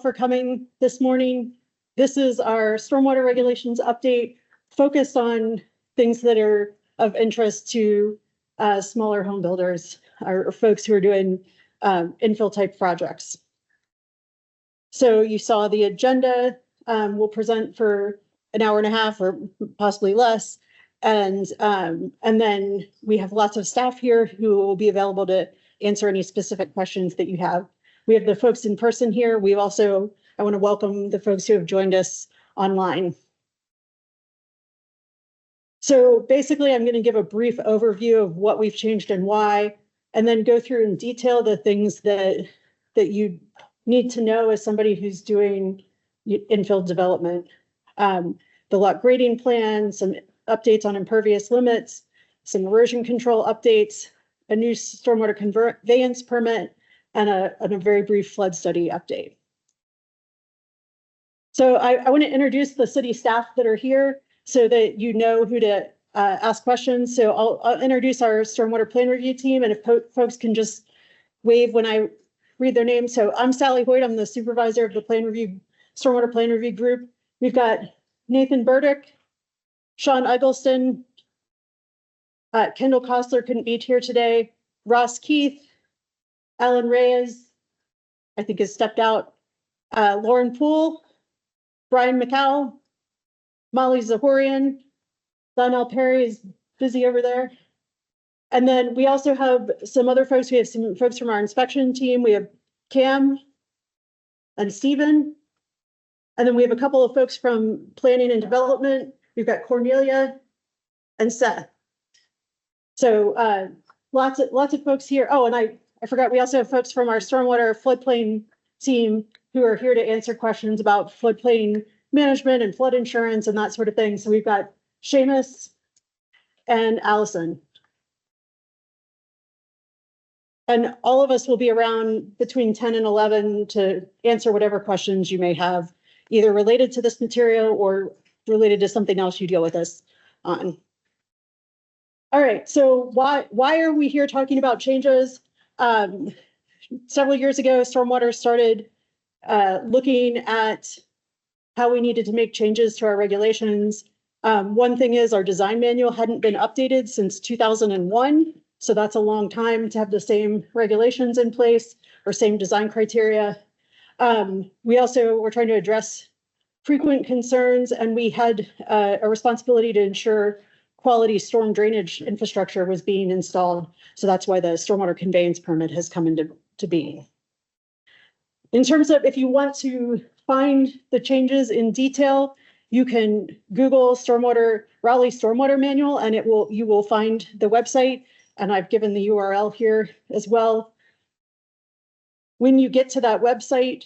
for coming this morning. This is our stormwater regulations update focused on things that are of interest to smaller home builders or folks who are doing infill type projects. So you saw the agenda. We'll present for an hour and a half or possibly less. And then we have lots of staff here who will be available to answer any specific questions that you have. We have the folks in person here. I want to welcome the folks who have joined us online. So basically, I'm going to give a brief overview of what we've changed and why, and then go through in detail the things that you need to know as somebody who's doing infill development. The lot grading plan, some updates on impervious limits, some erosion control updates, a new stormwater conveyance permit, and a very brief flood study update. So I want to introduce the city staff that are here so that you know who to ask questions. So I'll introduce our stormwater plan review team, and if folks can just wave when I read their names. So I'm Sally Hoyt. I'm the supervisor of the stormwater plan review group. We've got Nathan Burdick, Sean Eggleston, Kendall Kostler couldn't be here today, Ross Keith, Alan Reyes, I think has stepped out, Lauren Poole, Brian McCall, Molly Zahorian, Donnell Perry is busy over there. And then we also have some other folks. We have some folks from our inspection team. We have Cam and Stephen. And then we have a couple of folks from planning and development. We've got Cornelia and Seth. So lots of folks here. Oh, and I forgot, we also have folks from our stormwater floodplain team who are here to answer questions about floodplain management and flood insurance and that sort of thing. So we've got Seamus and Allison. And all of us will be around between 10 and 11 to answer whatever questions you may have, either related to this material or related to something else you deal with us on. All right, so why are we here talking about changes? Several years ago, Stormwater started looking at how we needed to make changes to our regulations. One thing is our design manual hadn't been updated since 2001. So that's a long time to have the same regulations in place or same design criteria. We also were trying to address frequent concerns, and we had a responsibility to ensure quality storm drainage infrastructure was being installed. So that's why the stormwater conveyance permit has come into being. In terms of if you want to find the changes in detail, you can Google Raleigh Stormwater Manual, and you will find the website. And I've given the URL here as well. When you get to that website,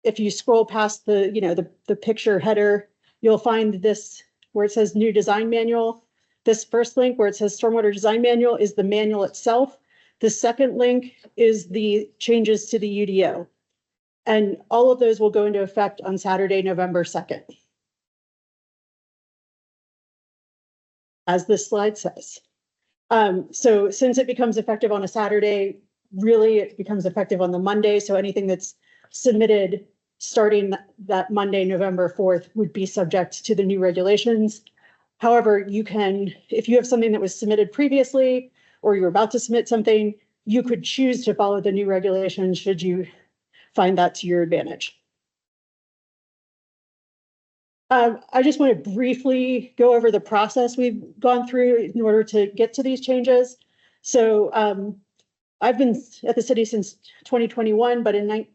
if you scroll past the picture header, you'll find this where it says new design manual. This first link where it says stormwater design manual is the manual itself. The second link is the changes to the UDO. And all of those will go into effect on Saturday, November 2nd. As this slide says. So since it becomes effective on a Saturday, really it becomes effective on the Monday. So anything that's submitted starting that Monday, November 4th would be subject to the new regulations. However, you can, if you have something that was submitted previously, or you're about to submit something, you could choose to follow the new regulations should you find that to your advantage. I just want to briefly go over the process we've gone through in order to get to these changes. So I've been at the city since 2021, but in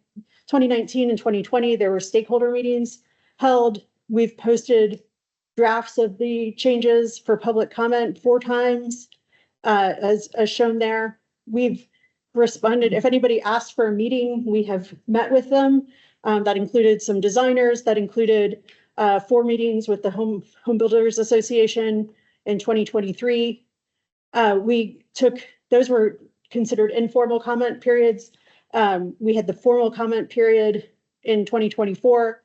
2019 and 2020, there were stakeholder meetings held. We've posted drafts of the changes for public comment 4 times, as shown there. We've responded. If anybody asked for a meeting, we have met with them. That included some designers, that included 4 meetings with the Home Builders Association in 2023. Those were considered informal comment periods. We had the formal comment period in 2024.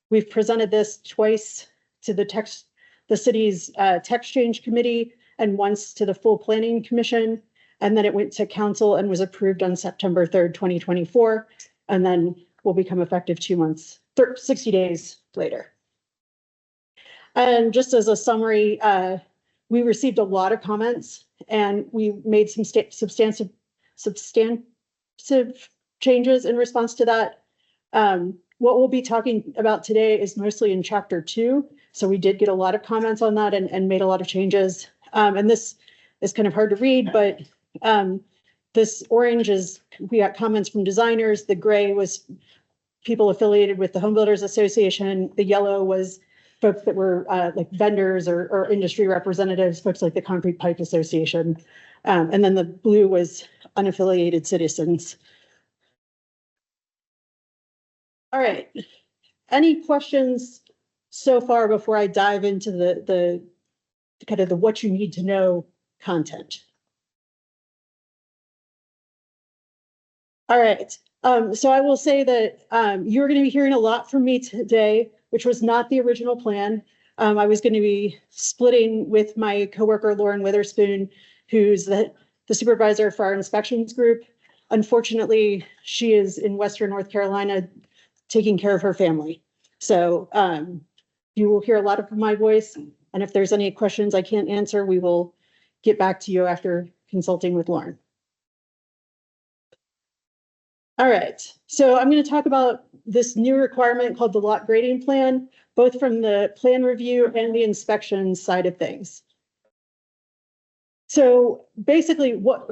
We've presented this twice to the city's text change committee and once to the full planning commission. And then it went to council and was approved on September 3rd, 2024. And then will become effective 60 days later. And just as a summary, we received a lot of comments and we made some substantive changes in response to that. What we'll be talking about today is mostly in chapter 2. So we did get a lot of comments on that and made a lot of changes. And this is kind of hard to read, but this orange is, we got comments from designers. The gray was people affiliated with the Home Builders Association. The yellow was folks that were like vendors or industry representatives, folks like the Concrete Pipe Association. And then the blue was unaffiliated citizens. All right. Any questions so far before I dive into the kind of the what you need to know content? All right. So I will say that you're going to be hearing a lot from me today, which was not the original plan. I was going to be splitting with my coworker, Lauren Witherspoon, who's the supervisor for our inspections group. Unfortunately, she is in Western North Carolina taking care of her family. So you will hear a lot of my voice. And if there's any questions I can't answer, we will get back to you after consulting with Lauren. All right, so I'm going to talk about this new requirement called the lot grading plan, both from the plan review and the inspection side of things. So basically what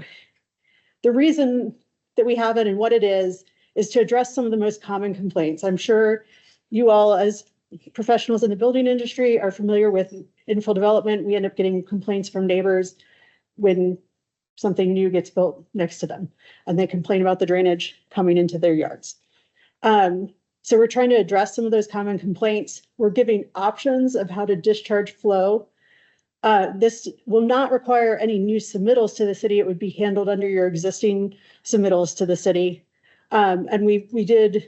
the reason that we have it and what it is to address some of the most common complaints. I'm sure you all as professionals in the building industry are familiar with infill development. We end up getting complaints from neighbors when something new gets built next to them and they complain about the drainage coming into their yards. So we're trying to address some of those common complaints. We're giving options of how to discharge flow. This will not require any new submittals to the city. It would be handled under your existing submittals to the city. And we did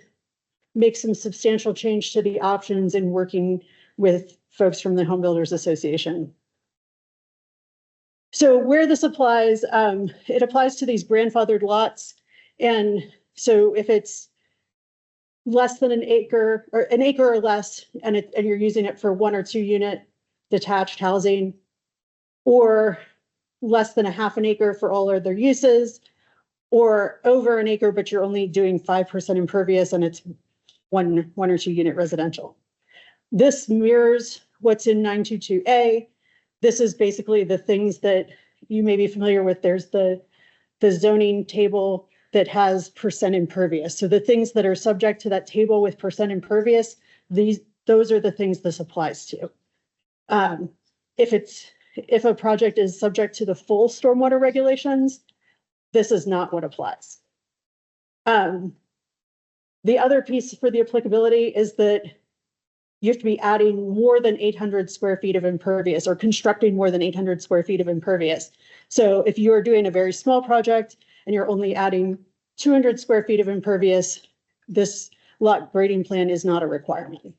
make some substantial change to the options in working with folks from the Home Builders Association. So where this applies, it applies to these grandfathered lots. And so if it's less than an acre or less, and you're using it for 1 or 2 unit detached housing, or less than a half an acre for all other uses, or over an acre, but you're only doing 5% impervious and it's one or 2 unit residential. This mirrors what's in 922A. This is basically the things that you may be familiar with. There's the zoning table that has percent impervious. So the things that are subject to that table with percent impervious, those are the things this applies to. If a project is subject to the full stormwater regulations, this is not what applies. The other piece for the applicability is that you have to be adding more than 800 square feet of impervious or constructing more than 800 square feet of impervious. So if you're doing a very small project and you're only adding 200 square feet of impervious, this lot grading plan is not a requirement.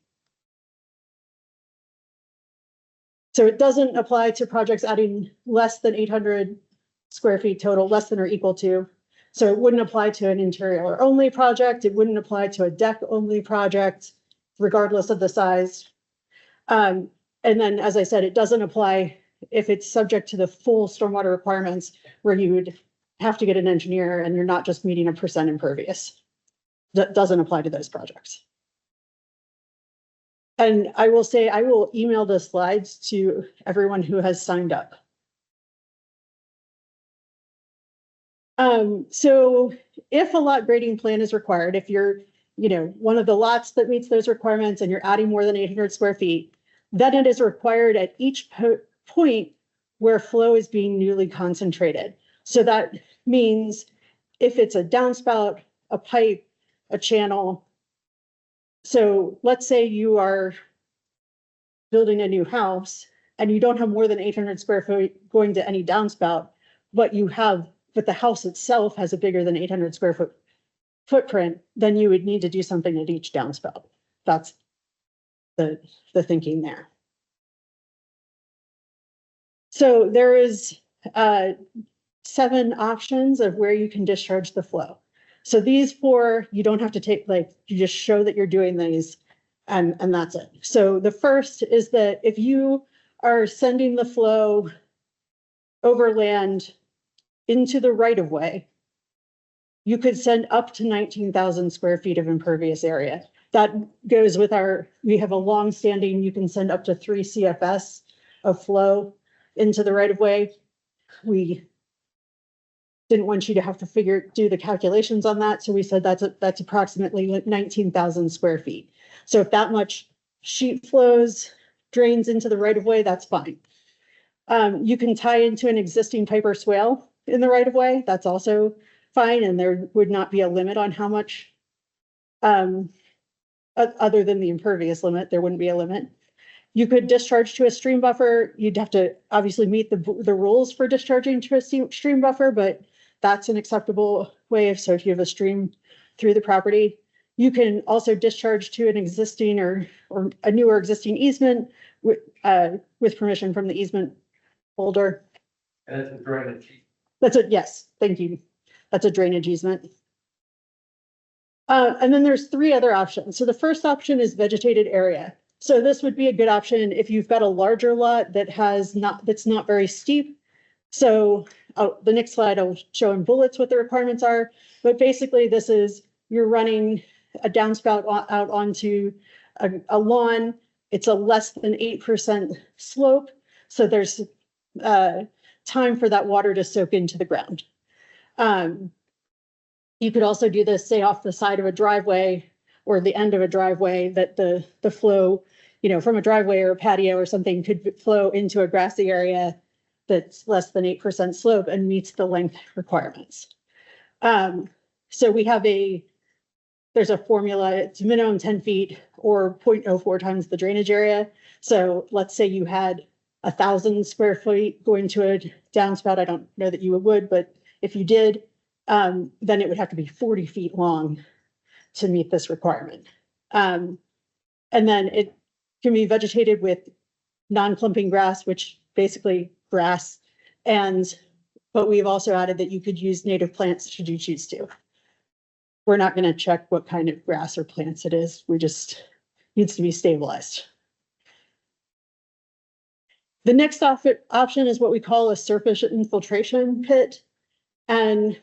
So it doesn't apply to projects adding less than 800 square feet total, less than or equal to. So it wouldn't apply to an interior only project. It wouldn't apply to a deck only project, regardless of the size. And then, as I said, it doesn't apply if it's subject to the full stormwater requirements where you would have to get an engineer and you're not just meeting a percent impervious. That doesn't apply to those projects. And I will say, I will email the slides to everyone who has signed up. So if a lot grading plan is required, if you're, one of the lots that meets those requirements and you're adding more than 800 square feet, then it is required at each point where flow is being newly concentrated. So that means if it's a downspout, a pipe, a channel. So let's say you are building a new house and you don't have more than 800 square feet going to any downspout, but the house itself has a bigger than 800 square foot footprint, then you would need to do something at each downspout. That's the thinking there. So there is 7 options of where you can discharge the flow. So these four, you don't have to take, like, you just show that you're doing these and that's it. So the first is that if you are sending the flow over land into the right of way, you could send up to 19,000 square feet of impervious area. That goes with we have a long-standing, you can send up to 3 CFS of flow into the right of way. We didn't want you to have to do the calculations on that. So we said that's approximately 19,000 square feet. So if that much sheet flows, drains into the right of way, that's fine. You can tie into an existing pipe or swale in the right of way. That's also fine. And there would not be a limit on how much, other than the impervious limit, there wouldn't be a limit. You could discharge to a stream buffer. You'd have to obviously meet the rules for discharging to a stream buffer, but that's an acceptable way. So if you have a stream through the property, you can also discharge to an existing or a newer existing easement with permission from the easement holder. And it's a drainage. Yes, thank you. That's a drainage easement. And then there's 3 other options. So the first option is vegetated area. So this would be a good option if you've got a larger lot that's not very steep. So the next slide, I'll show in bullets what the requirements are. But basically this is, you're running a downspout out onto a lawn. It's a less than 8% slope. So there's time for that water to soak into the ground. You could also do this, say, off the side of a driveway or the end of a driveway, that the flow, from a driveway or a patio or something could flow into a grassy area that's less than 8% slope and meets the length requirements. So we have there's a formula, it's minimum 10 feet or 0.04 times the drainage area. So let's say you had 1,000 square feet going to a downspout. I don't know that you would, but if you did, then it would have to be 40 feet long to meet this requirement. And then it can be vegetated with non-clumping grass, which basically grass. But we've also added that you could use native plants should you choose to. We're not going to check what kind of grass or plants it is. Needs to be stabilized. The next option is what we call a surface infiltration pit. And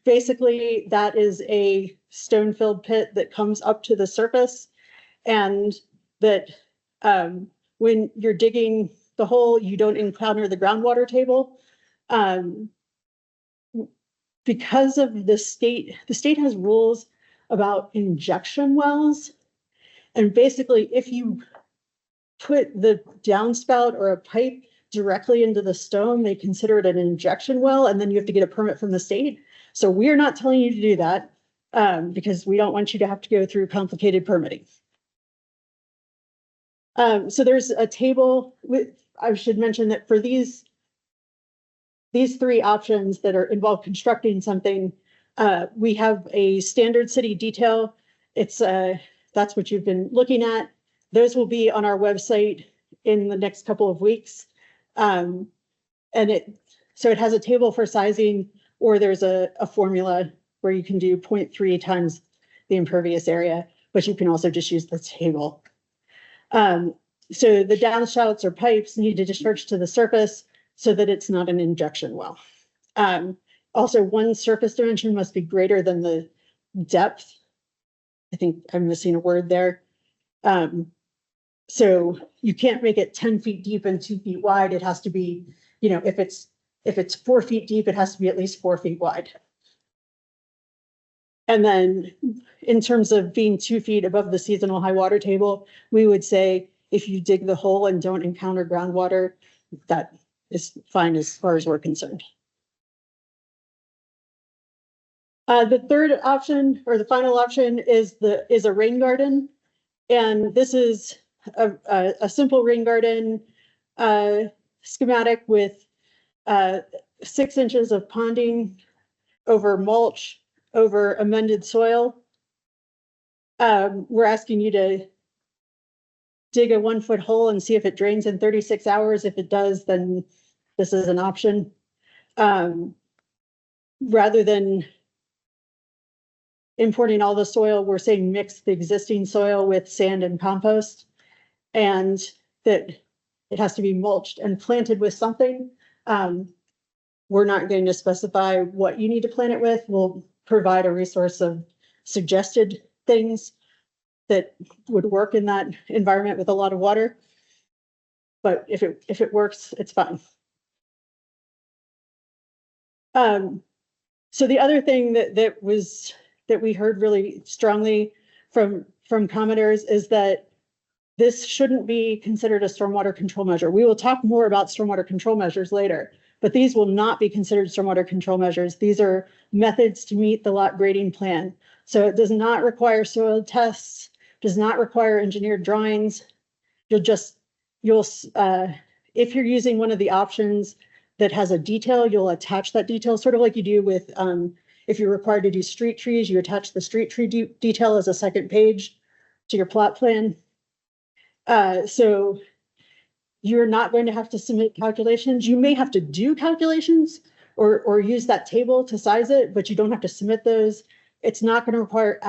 basically that is a stone-filled pit that comes up to the surface, and that when you're digging the hole, you don't encounter the groundwater table. Because of the state has rules about injection wells. And basically, if you put the downspout or a pipe directly into the stone, they consider it an injection well, and then you have to get a permit from the state. So we're not telling you to do that because we don't want you to have to go through complicated permitting. So there's a table I should mention that for these 3 options that are involved constructing something, we have a standard city detail. That's what you've been looking at. Those will be on our website in the next couple of weeks. And it has a table for sizing, or there's a formula where you can do 0.3 times the impervious area, but you can also just use the table. So the downspouts or pipes need to discharge to the surface so that it's not an injection well. Also, one surface dimension must be greater than the depth. I think I'm missing a word there. So you can't make it 10 feet deep and 2 feet wide. It has to be, if it's 4 feet deep, it has to be at least 4 feet wide. And then in terms of being 2 feet above the seasonal high water table, we would say if you dig the hole and don't encounter groundwater, that is fine as far as we're concerned. The third option, or the final option, is a rain garden. And this is a simple rain garden schematic with 6 inches of ponding over mulch, over amended soil. We're asking you to dig a 1-foot hole and see if it drains in 36 hours. If it does, then this is an option. Rather than importing all the soil, we're saying mix the existing soil with sand and compost, and that it has to be mulched and planted with something. We're not going to specify what you need to plant it with. We'll provide a resource of suggested things that would work in that environment with a lot of water. But if it works, it's fine. So the other thing that we heard really strongly from commenters is that this shouldn't be considered a stormwater control measure. We will talk more about stormwater control measures later, but these will not be considered stormwater control measures. These are methods to meet the lot grading plan. So it does not require soil tests, does not require engineered drawings. If you're using one of the options that has a detail, you'll attach that detail, sort of like you do with, if you're required to do street trees, you attach the street tree detail as a second page to your plot plan. So you're not going to have to submit calculations. You may have to do calculations or use that table to size it, but you don't have to submit those. It's not going to require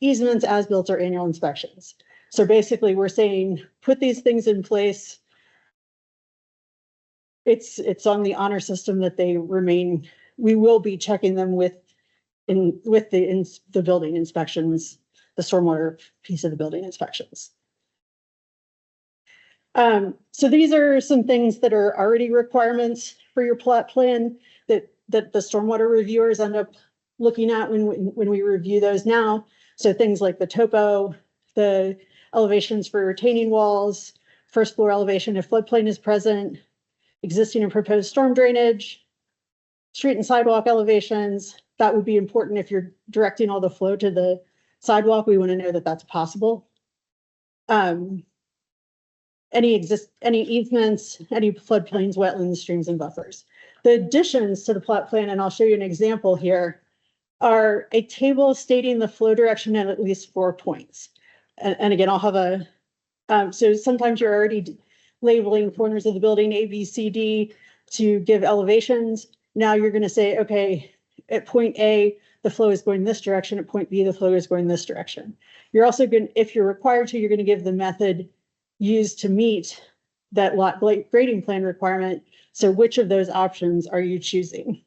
easements, as-built, or annual inspections. So basically, we're saying, put these things in place. It's on the honor system that they remain. We will be checking them with the building inspections, the stormwater piece of the building inspections. So these are some things that are already requirements for your plot plan that the stormwater reviewers end up looking at when we review those now. So things like the topo, the elevations for retaining walls, first floor elevation if floodplain is present, existing and proposed storm drainage, street and sidewalk elevations. That would be important if you're directing all the flow to the sidewalk. We want to know that that's possible. Any easements, any floodplains, wetlands, streams, and buffers. The additions to the plot plan, and I'll show you an example here, are a table stating the flow direction at least 4 points. And again, I'll have so sometimes you're already labeling corners of the building A, B, C, D to give elevations. Now you're going to say, okay, at point A, the flow is going this direction. At point B, the flow is going this direction. You're also going, if you're required to, you're going to give the method used to meet that lot grading plan requirement. So which of those options are you choosing?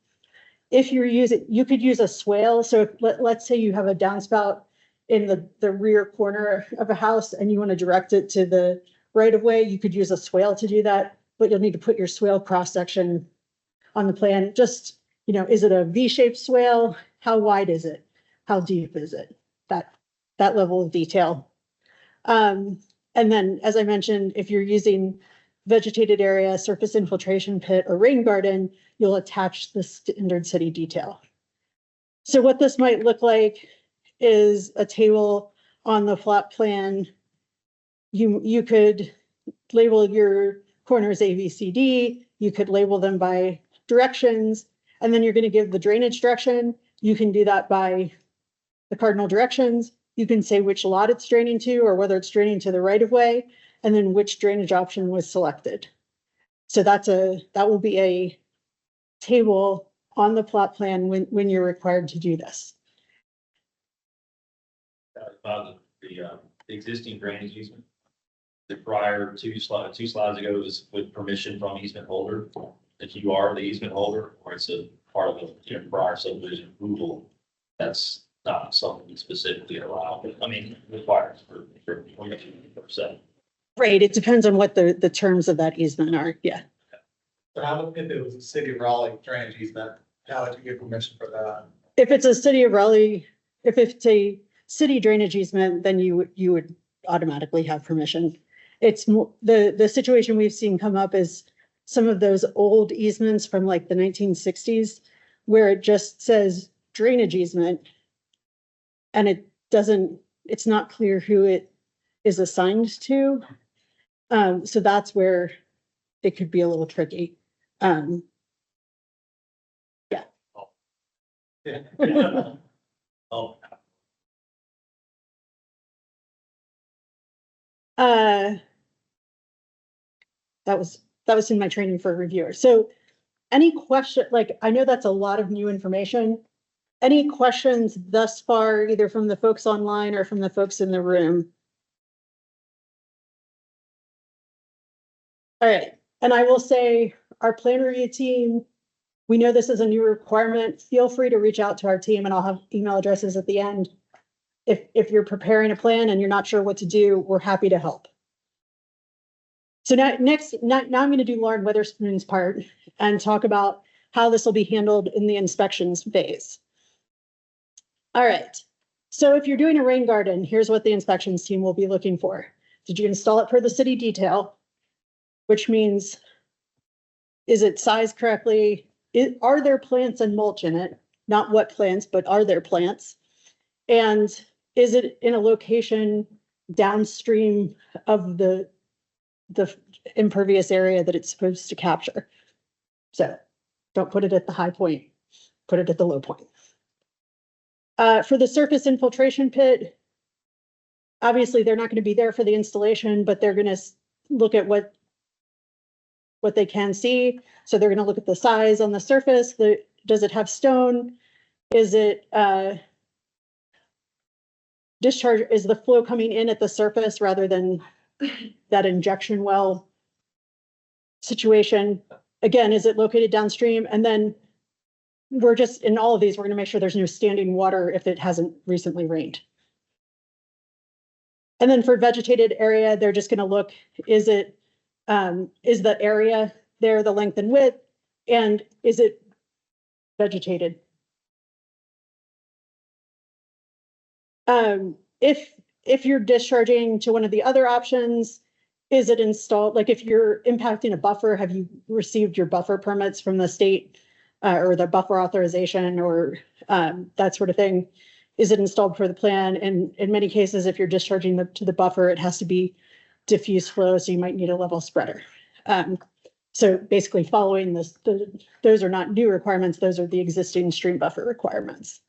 If you're using, you could use a swale. So let's say you have a downspout in the rear corner of a house and you want to direct it to the right of way, you could use a swale to do that, but you'll need to put your swale cross section on the plan. Just, is it a V-shaped swale? How wide is it? How deep is it? That level of detail. And then, as I mentioned, if you're using vegetated area, surface infiltration pit, or rain garden, you'll attach the standard city detail. So what this might look like is a table on the plot plan. You could label your corners A, B, C, D. You could label them by directions, and then you're going to give the drainage direction. You can do that by the cardinal directions. You can say which lot it's draining to, or whether it's draining to the right of way, and then which drainage option was selected. So that will be a table on the plot plan when you're required to do this. The existing drainage easement. The prior two slides ago was with permission from easement holder. If you are the easement holder, or it's a part of the prior subdivision approval, that's not something specifically allowed. I mean, requires for 20%. Right. It depends on what the terms of that easement are. Yeah. So how if it was a city of Raleigh drainage easement, how would you get permission for that? If it's a city of Raleigh, if it's a city drainage easement, then you would automatically have permission. It's the situation we've seen come up is some of those old easements from like the 1960s, where it just says drainage easement, and it's not clear who it is assigned to. So that's where it could be a little tricky. Yeah. Yeah. Oh. That was in my training for a reviewer. So any question, like, I know that's a lot of new information. Any questions thus far, either from the folks online or from the folks in the room? All right, and I will say, our plan review team, we know this is a new requirement. Feel free to reach out to our team and I'll have email addresses at the end. If you're preparing a plan and you're not sure what to do, we're happy to help. So now I'm going to do Lauren Witherspoon's part and talk about how this will be handled in the inspections phase. All right, so if you're doing a rain garden, here's what the inspections team will be looking for. Did you install it per the city detail? Which means, is it sized correctly? Are there plants and mulch in it? Not what plants, but are there plants? And is it in a location downstream of the impervious area that it's supposed to capture? So don't put it at the high point, put it at the low point. For the surface infiltration pit, obviously they're not going to be there for the installation, but they're going to look at what they can see. So they're going to look at the size on the surface. Does it have stone? Is it discharge? Is the flow coming in at the surface rather than that injection well situation? Again, is it located downstream? And then we're just, in all of these, we're going to make sure there's no standing water if it hasn't recently rained. And then for vegetated area, they're just going to look, is the area there, the length and width, and is it vegetated? If you're discharging to one of the other options, is it installed? Like if you're impacting a buffer, have you received your buffer permits from the state or the buffer authorization or that sort of thing? Is it installed for the plan? And in many cases, if you're discharging to the buffer, it has to be diffuse flow, so you might need a level spreader. So basically following this, those are not new requirements, those are the existing stream buffer requirements.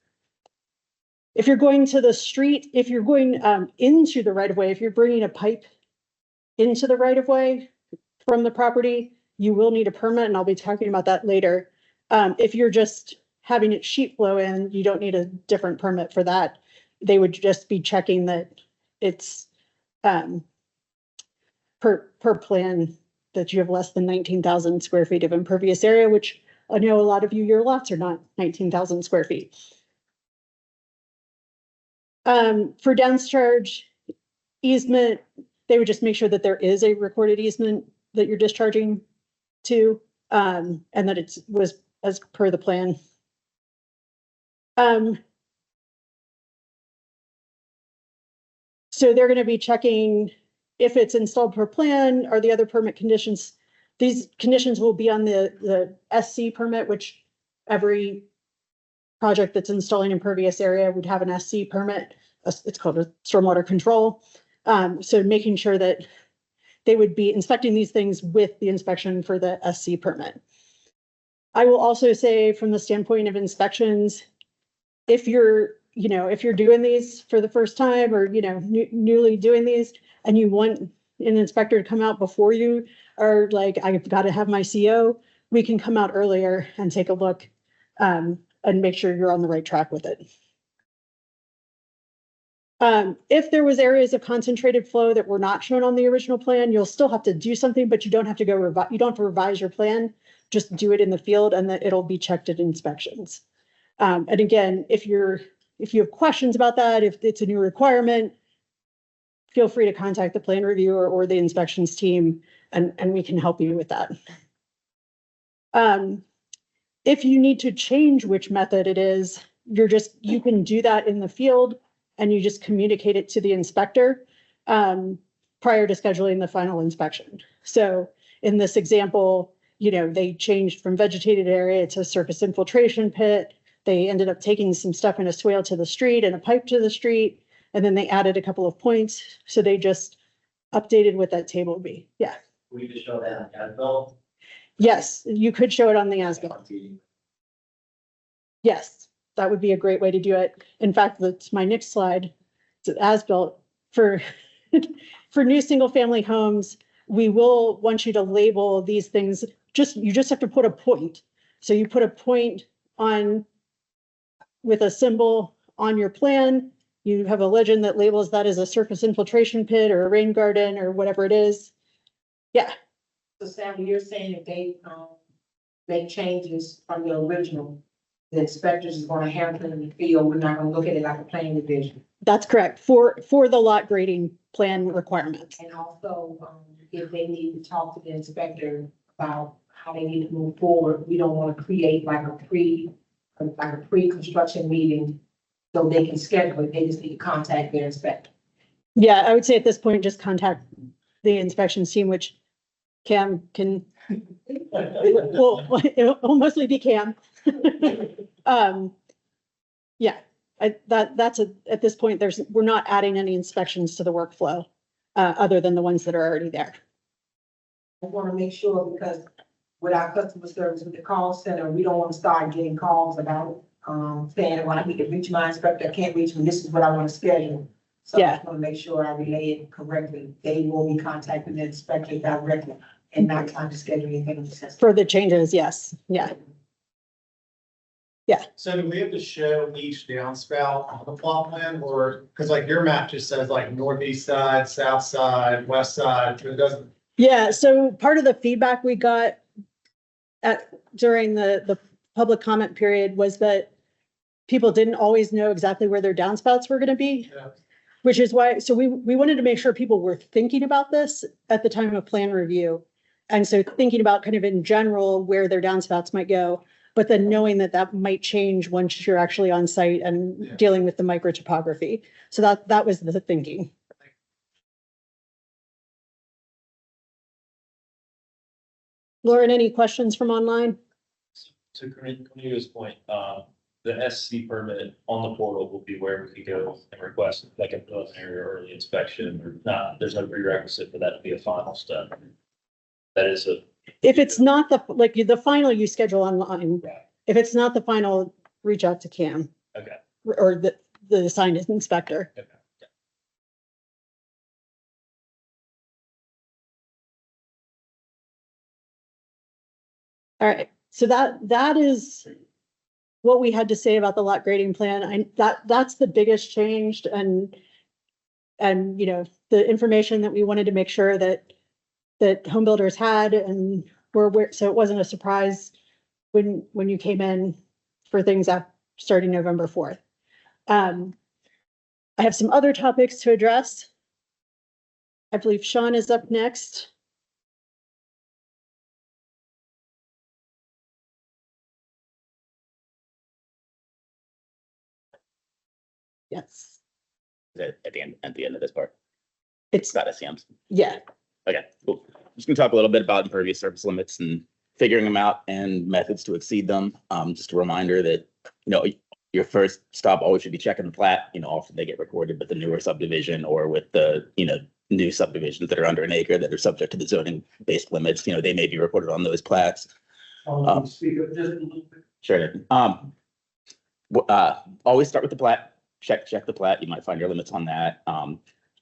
If you're going to the street, if you're going into the right of way, if you're bringing a pipe into the right of way from the property, you will need a permit, and I'll be talking about that later. If you're just having it sheet flow in, you don't need a different permit for that. They would just be checking that it's per plan that you have less than 19,000 square feet of impervious area, which I know a lot of you, your lots are not 19,000 square feet. For downdischarge easement, they would just make sure that there is a recorded easement that you're discharging to, and that it was as per the plan. So they're going to be checking if it's installed per plan or the other permit conditions. These conditions will be on the SC permit, which every project that's installing impervious area would have an SC permit. It's called a stormwater control. So making sure that they would be inspecting these things with the inspection for the SC permit. I will also say from the standpoint of inspections, if you're doing these for the first time or, newly doing these and you want an inspector to come out before you are like, I've got to have my CO, we can come out earlier and take a look and make sure you're on the right track with it. If there was areas of concentrated flow that were not shown on the original plan, you'll still have to do something, but you don't have to you don't have to revise your plan. Just do it in the field and it'll be checked at inspections. And again, if you have questions about that, if it's a new requirement, feel free to contact the plan reviewer or the inspections team and we can help you with that. If you need to change which method it is, you can do that in the field and you just communicate it to the inspector prior to scheduling the final inspection. So in this example, they changed from vegetated area to surface infiltration pit. They ended up taking some stuff in a swale to the street and a pipe to the street, and then they added a couple of points. So they just updated what that table would be. Yeah. We just show that on the as-built. Yes, you could show it on the as-built. Yes, that would be a great way to do it. In fact, that's my next slide. It's as-built for new single-family homes. We will want you to label these things. You just have to put a point. So you put a point on with a symbol on your plan. You have a legend that labels that as a surface infiltration pit or a rain garden or whatever it is. Yeah, So Sam, you're saying if they, make changes from the original, the inspectors is gonna have them in the field, we're not gonna look at it like a planning division. that's correct for the lot grading plan requirements. And also, if they need to talk to the inspector about how they need to move forward, we don't wanna create like a pre-construction meeting. So they can schedule it, they just need to contact their inspector. Yeah, I would say at this point, just contact the inspections team, which Cam can, well, it'll mostly be Cam. Yeah, that's at this point, we're not adding any inspections to the workflow, other than the ones that are already there. I wanna make sure because with our customer service with the call center, we don't wanna start getting calls about, saying, well, I need to reach my inspector, I can't reach him, this is what I wanna schedule. So I Yeah. just wanna make sure I relay it correctly. They will be contacting the inspector directly and not trying to schedule anything in the system. For the changes, yes, yeah. So do we have to show each downspout on the plot plan or, because like your map just says like northeast side, south side, west side, but it doesn't. Yeah, so part of the feedback we got during the public comment period was that people didn't always know exactly where their downspouts were gonna be, which is why, so we wanted to make sure people were thinking about this at the time of plan review. And so thinking about kind of in general where their downspouts might go, but then knowing that that might change once you're actually on site and dealing with the micro topography. So that was the thinking. Lauren, any questions from online? To Cornelia's point, the SC permit on the portal will be where we can go and request like a preliminary or early inspection or not. There's no prerequisite for that to be a final step. That is If it's not the final you schedule online, Right. if it's not the final, reach out to Cam okay. or the assigned inspector. Okay. All right, so that is what we had to say about the lot grading plan. That's the biggest change and you know, the information that we wanted to make sure that home builders had and were aware, so it wasn't a surprise when you came in for things starting November 4th. I have some other topics to address. I believe Sean is up next. Yes, At the end of this part. it's, Got it, Sam. yeah, Okay, cool. I'm just gonna talk a little bit about impervious surface limits and figuring them out and methods to exceed them. Just a reminder that, your first stop always should be checking the plat. Often they get recorded with the newer subdivision or with the, new subdivisions that are under an acre that are subject to the zoning based limits. They may be recorded on those plats. Speak up just a little bit. Sure. Always start with the plat, check the plat. You might find your limits on that.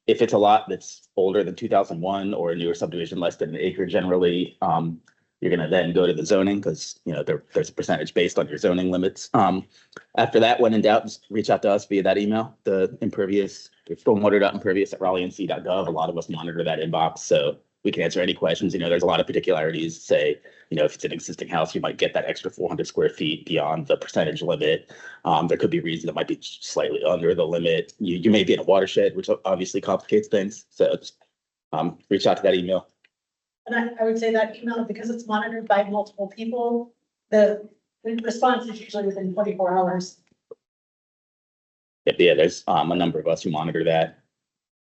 If it's a lot that's older than 2001 or a newer subdivision less than an acre generally, you're gonna then go to the zoning because, there's a percentage based on your zoning limits. After that, when in doubt, just reach out to us via that email, the stormwater.impervious@raleighNC.gov. A lot of us monitor that inbox, so we can answer any questions. There's a lot of particularities. Say, if it's an existing house, you might get that extra 400 square feet beyond the percentage limit. There could be reasons that might be slightly under the limit. You may be in a watershed, which obviously complicates things. So just reach out to that email. and I would say that email, because it's monitored by multiple people, the response is usually within 24 hours. Yeah, there's a number of us who monitor that.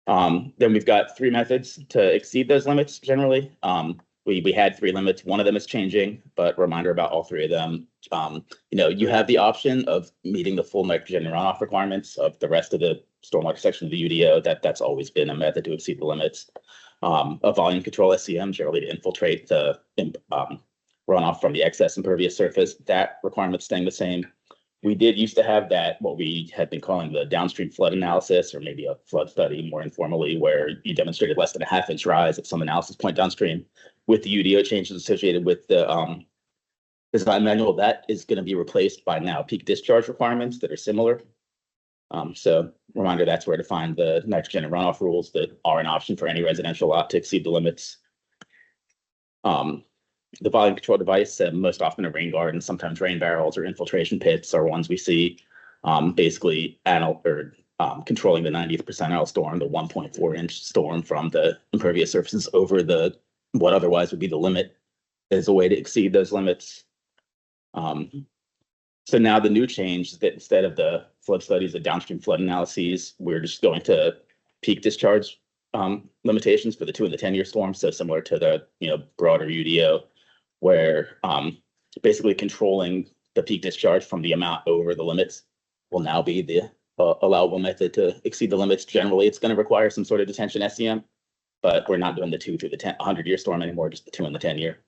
Then we've got 3 methods to exceed those limits generally. We had 3 limits. One of them is changing, but reminder about all 3 of them. You have the option of meeting the full nitrogen runoff requirements of the rest of the stormwater section of the UDO. That's always been a method to exceed the limits. A volume control SCM generally to infiltrate the runoff from the excess impervious surface. That requirement's staying the same. We did used to have that, what we had been calling the downstream flood analysis, or maybe a flood study more informally, where you demonstrated less than a half-inch rise at some analysis point downstream. With the UDO changes associated with the design manual, that is going to be replaced by now peak discharge requirements that are similar. So reminder, that's where to find the nitrogen and runoff rules that are an option for any residential lot to exceed the limits. The volume control device, most often a rain garden, sometimes rain barrels or infiltration pits are ones we see. Basically controlling the 90th percentile storm, the 1.4-inch storm from the impervious surfaces over the what otherwise would be the limit as a way to exceed those limits. So now the new change is that instead of the flood studies, the downstream flood analyses, we're just going to peak discharge limitations for the 2 and the 10-year storms. So similar to the broader UDO, where basically controlling the peak discharge from the amount over the limits will now be the allowable method to exceed the limits. Generally, it's going to require some sort of detention SCM, but we're not doing the 2 through the 100-year storm anymore, just the 2 and the 10-year.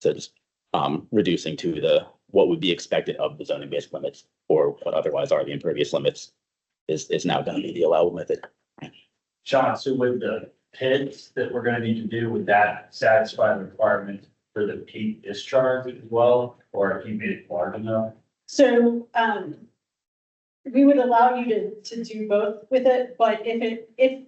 So just reducing to what would be expected of the zoning based limits, or what otherwise are the impervious limits, is now going to be the allowable method. Sean, so with the pits that we're gonna need to do, would that satisfy the requirement for the peak discharge as well? Or if you made it large enough? So, we would allow you to do both with it, but if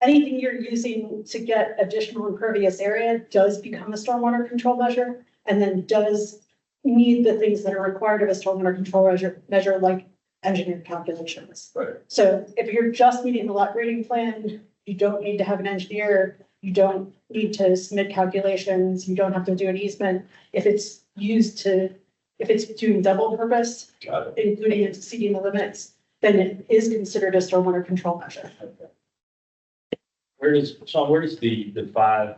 anything you're using to get additional impervious area does become a stormwater control measure, and then does need the things that are required of a stormwater control measure like engineered calculations. Right. So if you're just meeting the lot grading plan, you don't need to have an engineer, you don't need to submit calculations, you don't have to do an easement. If it's doing double purpose, Got it. including exceeding the limits, then it is considered a stormwater control measure. Where does the 5%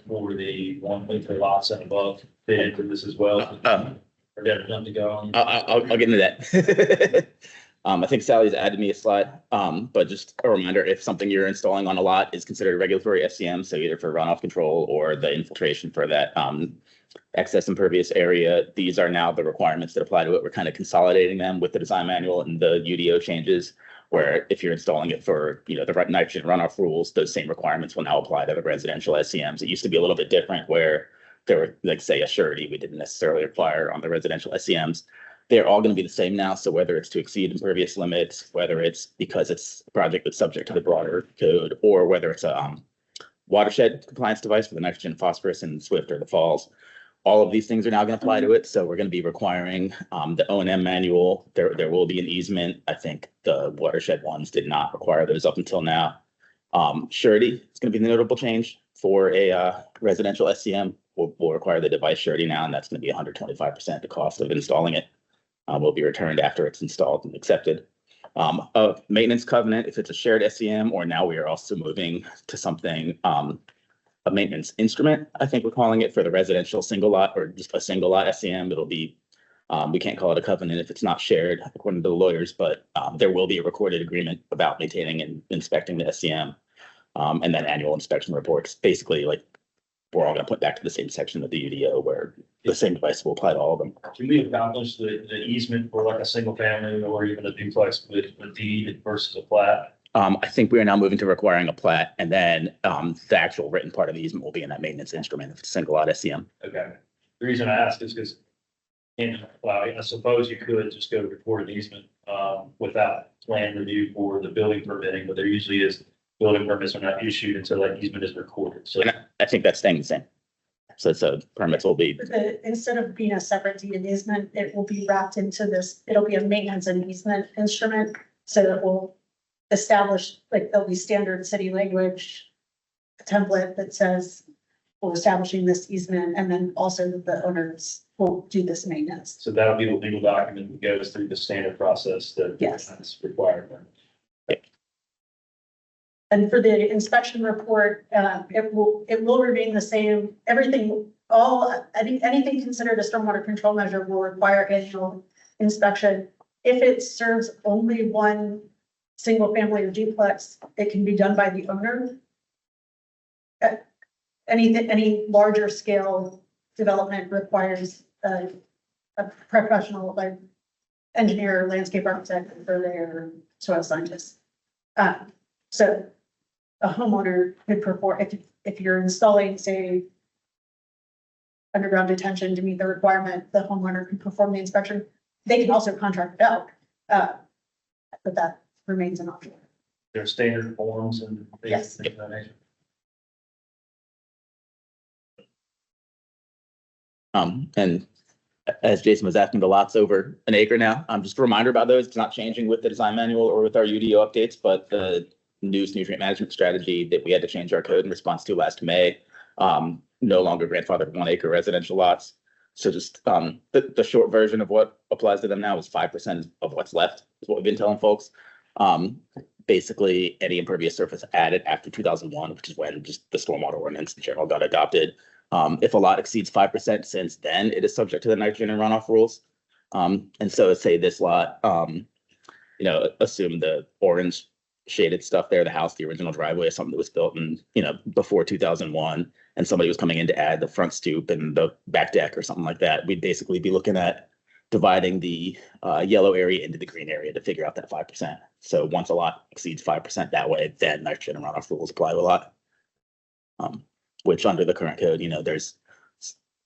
for the 1.3 lots and above fit into this as well? Or did it to go on? I'll get into that. I think Sally's added me a slide, but just a reminder, if something you're installing on a lot is considered a regulatory SCM, so either for runoff control or the infiltration for that excess impervious area, these are now the requirements that apply to it. We're kind of consolidating them with the design manual and the UDO changes, where if you're installing it for the nitrogen runoff rules, those same requirements will now apply to the residential SCMs. It used to be a little bit different where there were, like, say, a surety we didn't necessarily require on the residential SCMs. They're all going to be the same now. So whether it's to exceed impervious limits, whether it's because it's a project that's subject to the broader code, or whether it's a watershed compliance device for the nitrogen, phosphorus, and SWIFT or the falls, all of these things are now going to apply to it. So we're going to be requiring the O&M manual. There will be an easement. I think the watershed ones did not require those up until now. Surety is going to be the notable change for a residential SCM. We'll require the device surety now, and that's going to be 125% the cost of installing it. Will be returned after it's installed and accepted. A maintenance covenant, if it's a shared SCM, or now we are also moving to something, a maintenance instrument, I think we're calling it, for the residential single lot or just a single lot SCM. It'll be, we can't call it a covenant if it's not shared, according to the lawyers, but there will be a recorded agreement about maintaining and inspecting the SCM, and then annual inspection reports. Basically, like, we're all going to put back to the same section of the UDO where the same device will apply to all of them. Can we accomplish the easement for like a single family or even a duplex with deed versus a plat? I think we are now moving to requiring a plat, and then the actual written part of the easement will be in that maintenance instrument if it's a single lot SCM. Okay. The reason I ask is because, I suppose you could just go to record an easement without plan review for the building permitting, but there usually is building permits are not issued until that easement is recorded. So And I think that's staying the same. So permits will be, Instead of being a separate deed and easement, it will be wrapped into this, it'll be a maintenance and easement instrument. So that will establish, like, there'll be standard city language, a template that says we're establishing this easement, and then also the owners will do this maintenance. So that'll be the legal document that goes through the standard process that Yes. is required. And for the inspection report, it will remain the same. Everything, anything considered a stormwater control measure will require annual inspection. If it serves only one single family or duplex, it can be done by the owner. Any larger scale development requires a professional, like engineer, landscape architect, surveyor, soil scientist. So a homeowner could perform, if you're installing, say, underground detention to meet the requirement, the homeowner can perform the inspection. They can also contract it out, but that remains an option. There's standard forms and. Yes. things of that nature. And as Jason was asking, the lot's over an acre now. Just a reminder about those. It's not changing with the design manual or with our UDO updates, but the new nutrient management strategy that we had to change our code in response to last May, no longer grandfathered 1 acre residential lots. So just, the short version of what applies to them now is 5% of what's left, is what we've been telling folks. Basically, any impervious surface added after 2001, which is when just the stormwater ordinance in general got adopted. If a lot exceeds 5% since then, it is subject to the nitrogen and runoff rules. And so say this lot, assume the orange shaded stuff there, the house, the original driveway is something that was built in, before 2001, and somebody was coming in to add the front stoop and the back deck or something like that. We'd basically be looking at dividing the yellow area into the green area to figure out that 5%. So once a lot exceeds 5% that way, then nitrogen and runoff rules apply to a lot. Which under the current code, there's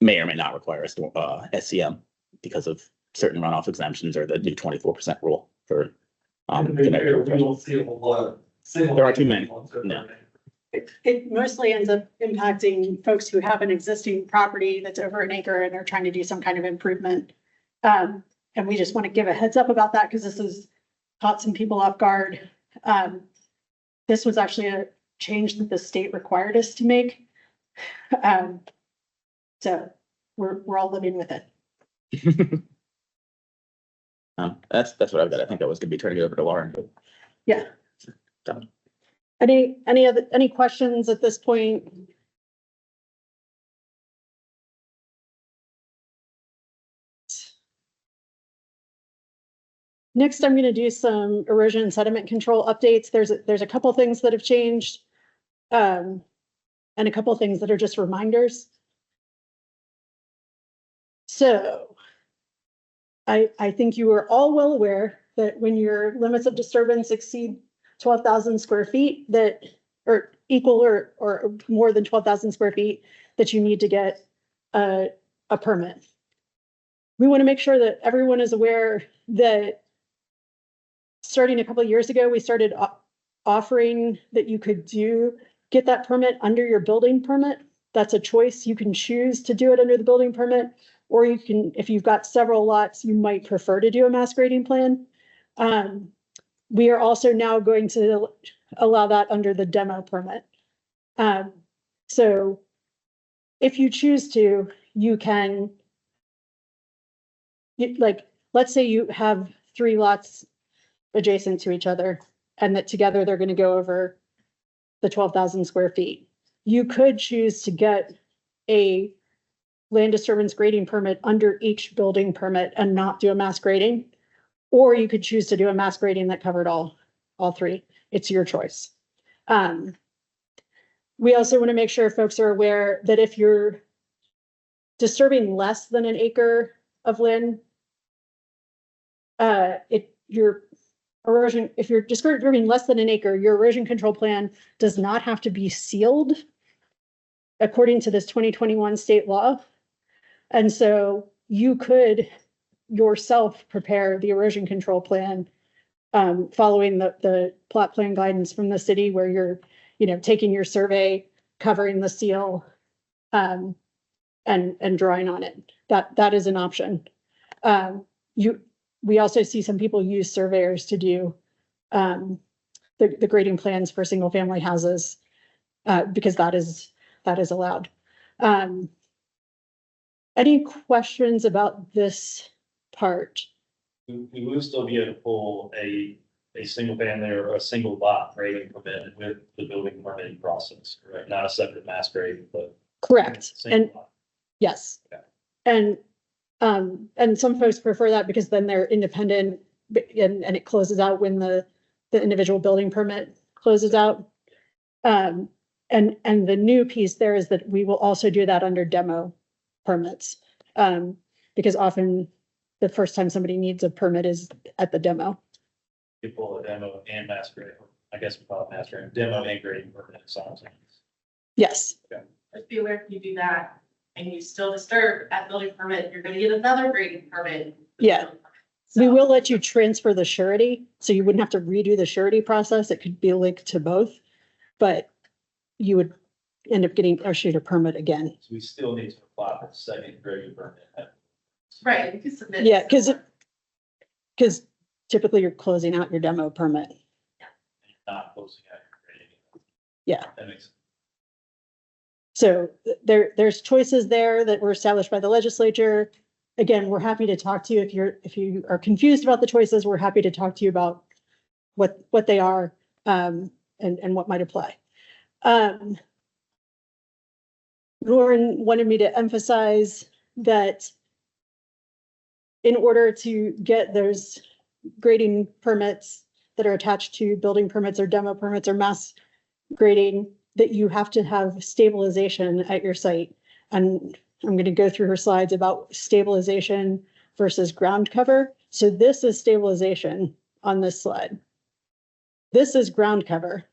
may or may not require a SCM because of certain runoff exemptions or the new 24% rule for. We don't see a whole lot of single. There aren't too many, no. It mostly ends up impacting folks who have an existing property that's over an acre and they're trying to do some kind of improvement. And we just want to give a heads up about that because this has caught some people off guard. This was actually a change that the state required us to make. So we're all living with it. That's what I've got. I think I was gonna be turning it over to Lauren, but. Yeah. Any questions at this point? Next, I'm going to do some erosion and sediment control updates. There's a couple things that have changed, and a couple things that are just reminders. So I think you are all well aware that when your limits of disturbance exceed 12,000 square feet or equal or more than 12,000 square feet, that you need to get a permit. We want to make sure that everyone is aware that starting a couple of years ago, we started offering that you could get that permit under your building permit. That's a choice. You can choose to do it under the building permit, or you can, if you've got several lots, you might prefer to do a mass grading plan. We are also now going to allow that under the demo permit. So if you choose to, you can, let's say you have 3 lots adjacent to each other and that together they're going to go over the 12,000 square feet. You could choose to get a land disturbance grading permit under each building permit and not do a mass grading, or you could choose to do a mass grading that covered all 3. It's your choice. We also want to make sure folks are aware that if you're disturbing less than an acre of land, if you're disturbing less than an acre, your erosion control plan does not have to be sealed according to this 2021 state law. And so you could yourself prepare the erosion control plan following the plot plan guidance from the city, where you're, taking your survey, covering the seal, and drawing on it. That is an option. We also see some people use surveyors to do the grading plans for single family houses because that is allowed. Any questions about this part? We would still be able to pull a single family or a single lot grading permit with the building permitting process, right? Not a separate mass grade, but. Correct. single And lot. yes. Yeah. And some folks prefer that because then they're independent and it closes out when the individual building permit closes out. And the new piece there is that we will also do that under demo permits. Because often the first time somebody needs a permit is at the demo. You pull a demo and mass grade. I guess we call it mass grade, demo and grading permit. Yes. Just be aware if you do that and you still disturb at building permit, you're gonna get another grading permit. Yeah. We So- will let you transfer the surety, so you wouldn't have to redo the surety process. It could be linked to both. But you would end up getting issued a permit again. So we still need to apply for the second grading permit. Right, you can submit. Yeah, because typically you're closing out your demo permit. Not closing out your grading. Yeah. That makes sense. So there's choices there that were established by the legislature. Again, we're happy to talk to you if you are confused about the choices, we're happy to talk to you about what they are, and what might apply. Lauren wanted me to emphasize that in order to get those grading permits that are attached to building permits or demo permits or mass grading, that you have to have stabilization at your site. And I'm going to go through her slides about stabilization versus ground cover. So this is stabilization on this slide. This is ground cover.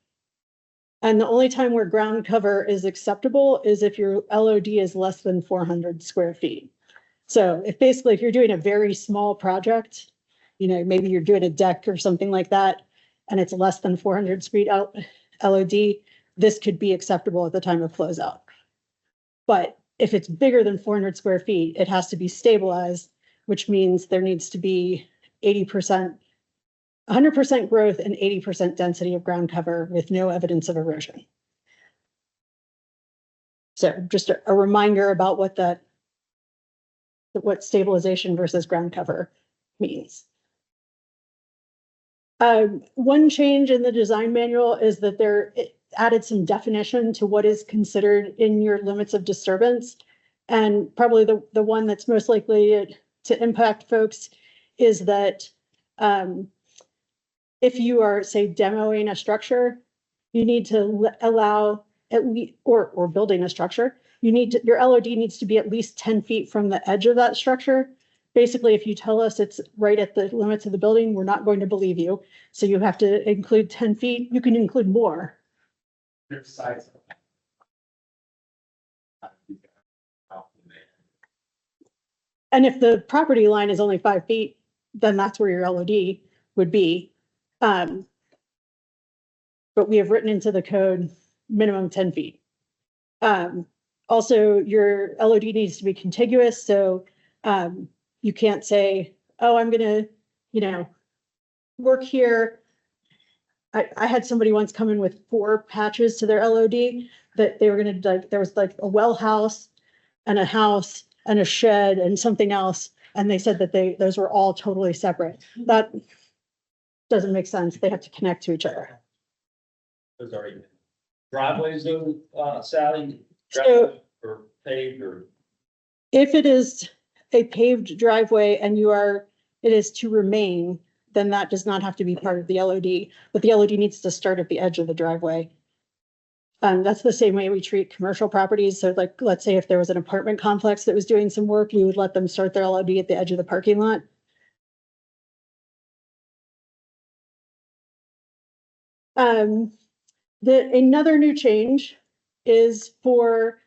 And the only time where ground cover is acceptable is if your LOD is less than 400 square feet. So if you're doing a very small project, maybe you're doing a deck or something like that, and it's less than 400 feet out LOD, this could be acceptable at the time of closeout. But if it's bigger than 400 square feet, it has to be stabilized, which means there needs to be 80%, 100% growth and 80% density of ground cover with no evidence of erosion. So just a reminder about what stabilization versus ground cover means. One change in the design manual is that it added some definition to what is considered in your limits of disturbance. And probably the one that's most likely to impact folks is that if you are, say, demoing a structure, you need to allow at least, or building a structure, your LOD needs to be at least 10 feet from the edge of that structure. Basically, if you tell us it's right at the limits of the building, we're not going to believe you. So you have to include 10 feet. You can include more. Size. And if the property line is only 5 feet, then that's where your LOD would be. But we have written into the code minimum 10 feet. Also, your LOD needs to be contiguous. So you can't say, oh, I'm going to, work here. I had somebody once come in with 4 patches to their LOD that they were going to, there was like a well house and a shed and something else. And they said that those were all totally separate. That doesn't make sense. They have to connect to each other. Those are even driveways though, Sally? So Or paved or? if it is a paved driveway and it is to remain, then that does not have to be part of the LOD, but the LOD needs to start at the edge of the driveway. That's the same way we treat commercial properties. So like, let's say if there was an apartment complex that was doing some work, we would let them start their LOD at the edge of the parking lot. Another new change is for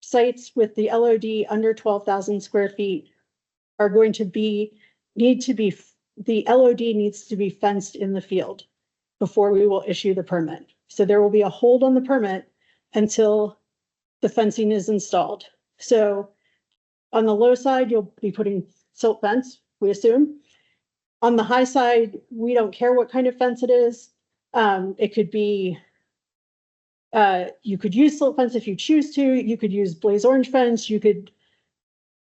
sites with the LOD under 12,000 square feet are going to the LOD needs to be fenced in the field before we will issue the permit. So there will be a hold on the permit until the fencing is installed. So on the low side, you'll be putting silt fence, we assume. On the high side, we don't care what kind of fence it is. It could be, you could use silt fence if you choose to. You could use blaze orange fence. You could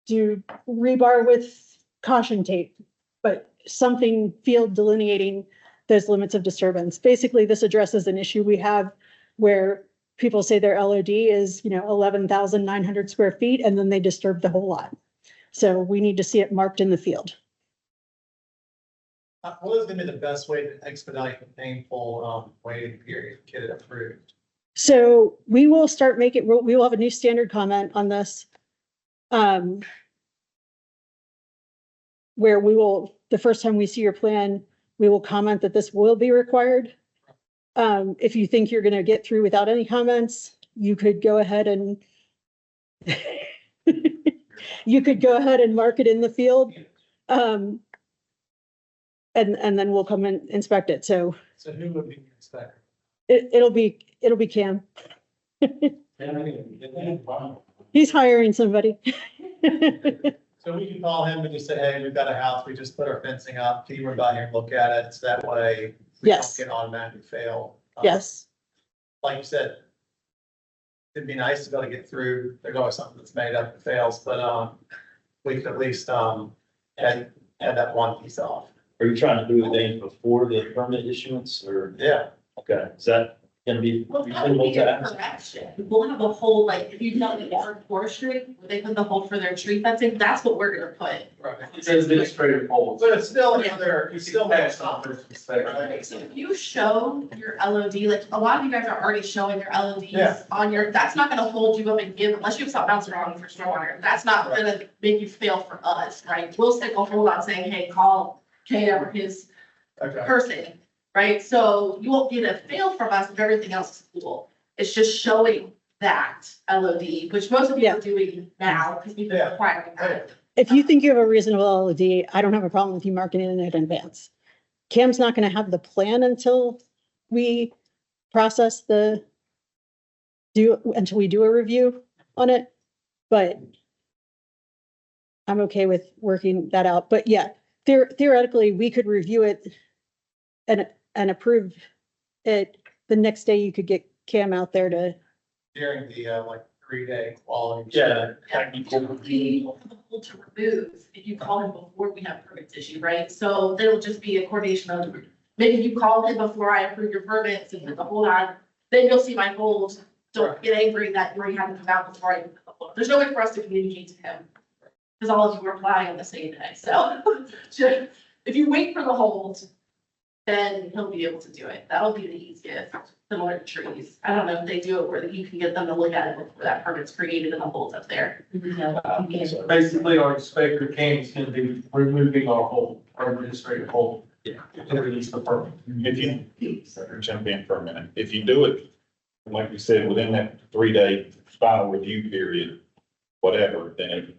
do rebar with caution tape, but something field delineating those limits of disturbance. Basically, this addresses an issue we have where people say their LOD is, 11,900 square feet, and then they disturb the whole lot. So we need to see it marked in the field. What is going to be the best way to expedite the painful waiting period, get it approved? So we will we will have a new standard comment on this. Where the first time we see your plan, we will comment that this will be required. If you think you're gonna get through without any comments, you could go ahead and you could go ahead and mark it in the field. And then we'll come and inspect it. So So who would be your inspector? it'll be Cam. He's hiring somebody. So we can call him and just say, hey, we've got a house, we just put our fencing up, can you run by here and look at it? So that way we don't Yes. get automatic fail. Yes, Like you said, it'd be nice to be able to get through, there's always something that's made up that fails, but, we could at least, add that one piece off. Are you trying to do the days before the permit issuance or, Yeah, okay, is that gonna be? Well, that would be a correction. We'll have a hole, like, if you've done it for forestry, where they put the hole for their tree fencing, that's what we're gonna put. right. It says administrative holds. But it's still another, you still have something. Okay, so if you show your LOD, like, a lot of you guys are already showing your Yeah. LODs on your, that's not gonna hold you up and give, unless you have something else wrong for stormwater. That's not gonna make you fail for us, right? We'll stick a hold on saying, hey, call Kay or his Okay, person, right? So you won't get a fail from us if everything else is cool. It's just showing that LOD, which most of you are doing now, because we've been Yeah. requiring that. if you think you have a reasonable LOD, I don't have a problem with you marking it in advance. Cam's not gonna have the plan until we process until we do a review on it, but I'm okay with working that out. But yeah, theoretically, we could review it and approve it. The next day you could get Cam out there to, during the, like, 3-day quality. Yeah. Technically, we'll have a hole to remove if you call him before we have permits issued, right? So there'll just be a coordination of, maybe you call him before I approve your permits and put the hold on, then you'll see my hold. Don't get angry that you already haven't come out before I put the hold. There's no way for us to communicate to him. Because all of you are applying on the same day, so if you wait for the hold, then he'll be able to do it. That'll be the easiest, similar to trees. I don't know if they do it where you can get them to look at it before that permit's created and the hold's up there. So basically, our inspector is gonna be removing our hold, our administrative hold. Yeah. To release the permit. If you, jump in for a minute, if you do it, like we said, within that 3-day final review period, whatever, then it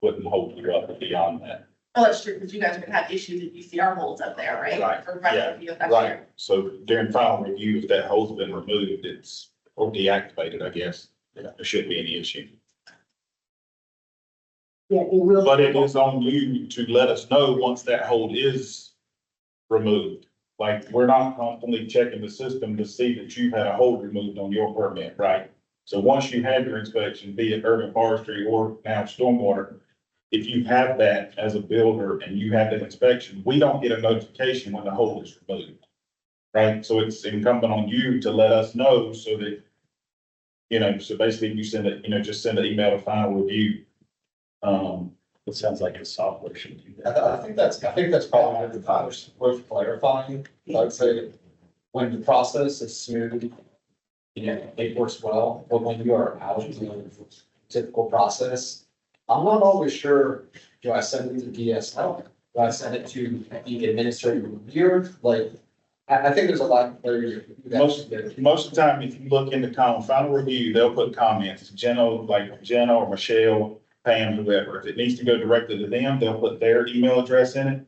wouldn't hold you up beyond that. Oh, that's true, because you guys are gonna have issues if you see our holds up there, right? Right, For final yeah, review, that's Right, true. so during final review, if that hole's been removed, it's, or deactivated, I guess, there shouldn't be any issue. Yeah, it will. But it is on you to let us know once that hold is removed. Like, we're not constantly checking the system to see that you've had a hold removed on your permit, right? So once you have your inspection, be it urban forestry or now stormwater, if you have that as a builder and you have that inspection, we don't get a notification when the hold is removed. Right? So it's incumbent on you to let us know so that, so basically you send it, just send an email to final review. It sounds like a software should do that. I think that's probably the father's worth clarifying. I'd say when the process is smooth, it works well, but when you are out of the typical process, I'm not always sure, do I send it to DSL? Do I send it to the administrative reviewer? Like, I think there's a lot of layers. Most of the time, if you look in the final review, they'll put comments, Jenna or Michelle, Pam, whoever. If it needs to go directly to them, they'll put their email address in it.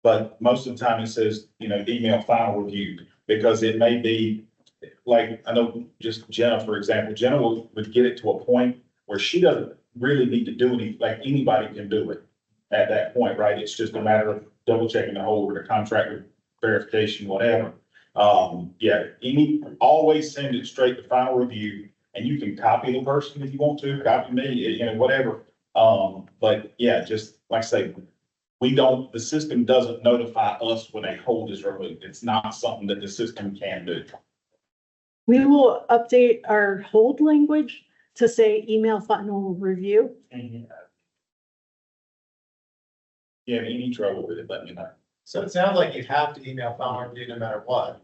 But most of the time it says, email final review, because it may be, like, I know just Jenna, for example, Jenna would get it to a point where she doesn't really need to do anything, like anybody can do it at that point, right? It's just a matter of double checking the whole, or the contractor verification, whatever. Always send it straight to final review, and you can copy the person if you want to, copy me, whatever. But yeah, just like I say, the system doesn't notify us when a hold is removed. It's not something that the system can do. we will update our hold language to say email final review. You have any trouble with it, let me know. So it sounds like you have to email final review no matter what.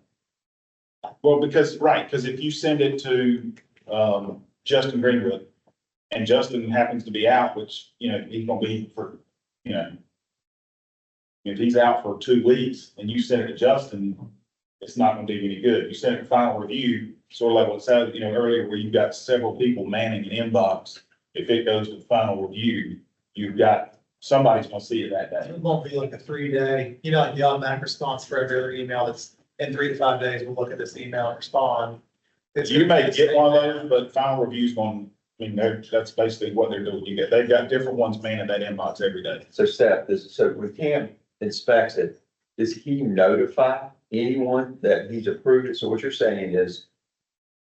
Well, because if you send it to, Justin Greenwood, and Justin happens to be out, which, he's gonna be for, if he's out for 2 weeks and you send it to Justin, it's not gonna do you any good. You send it to final review, sort of like what said, earlier, where you've got several people manning an inbox. If it goes to final review, you've got, somebody's gonna see it that day. It won't be like a 3-day, like the automatic response for every other email that's in 3 to 5 days, we'll look at this email and respond. You may get one of those, but final review's going, that's basically what they're doing. They've got different ones manning that inbox every day. So Seth, so when Cam inspects it, does he notify anyone that he's approved it? So what you're saying is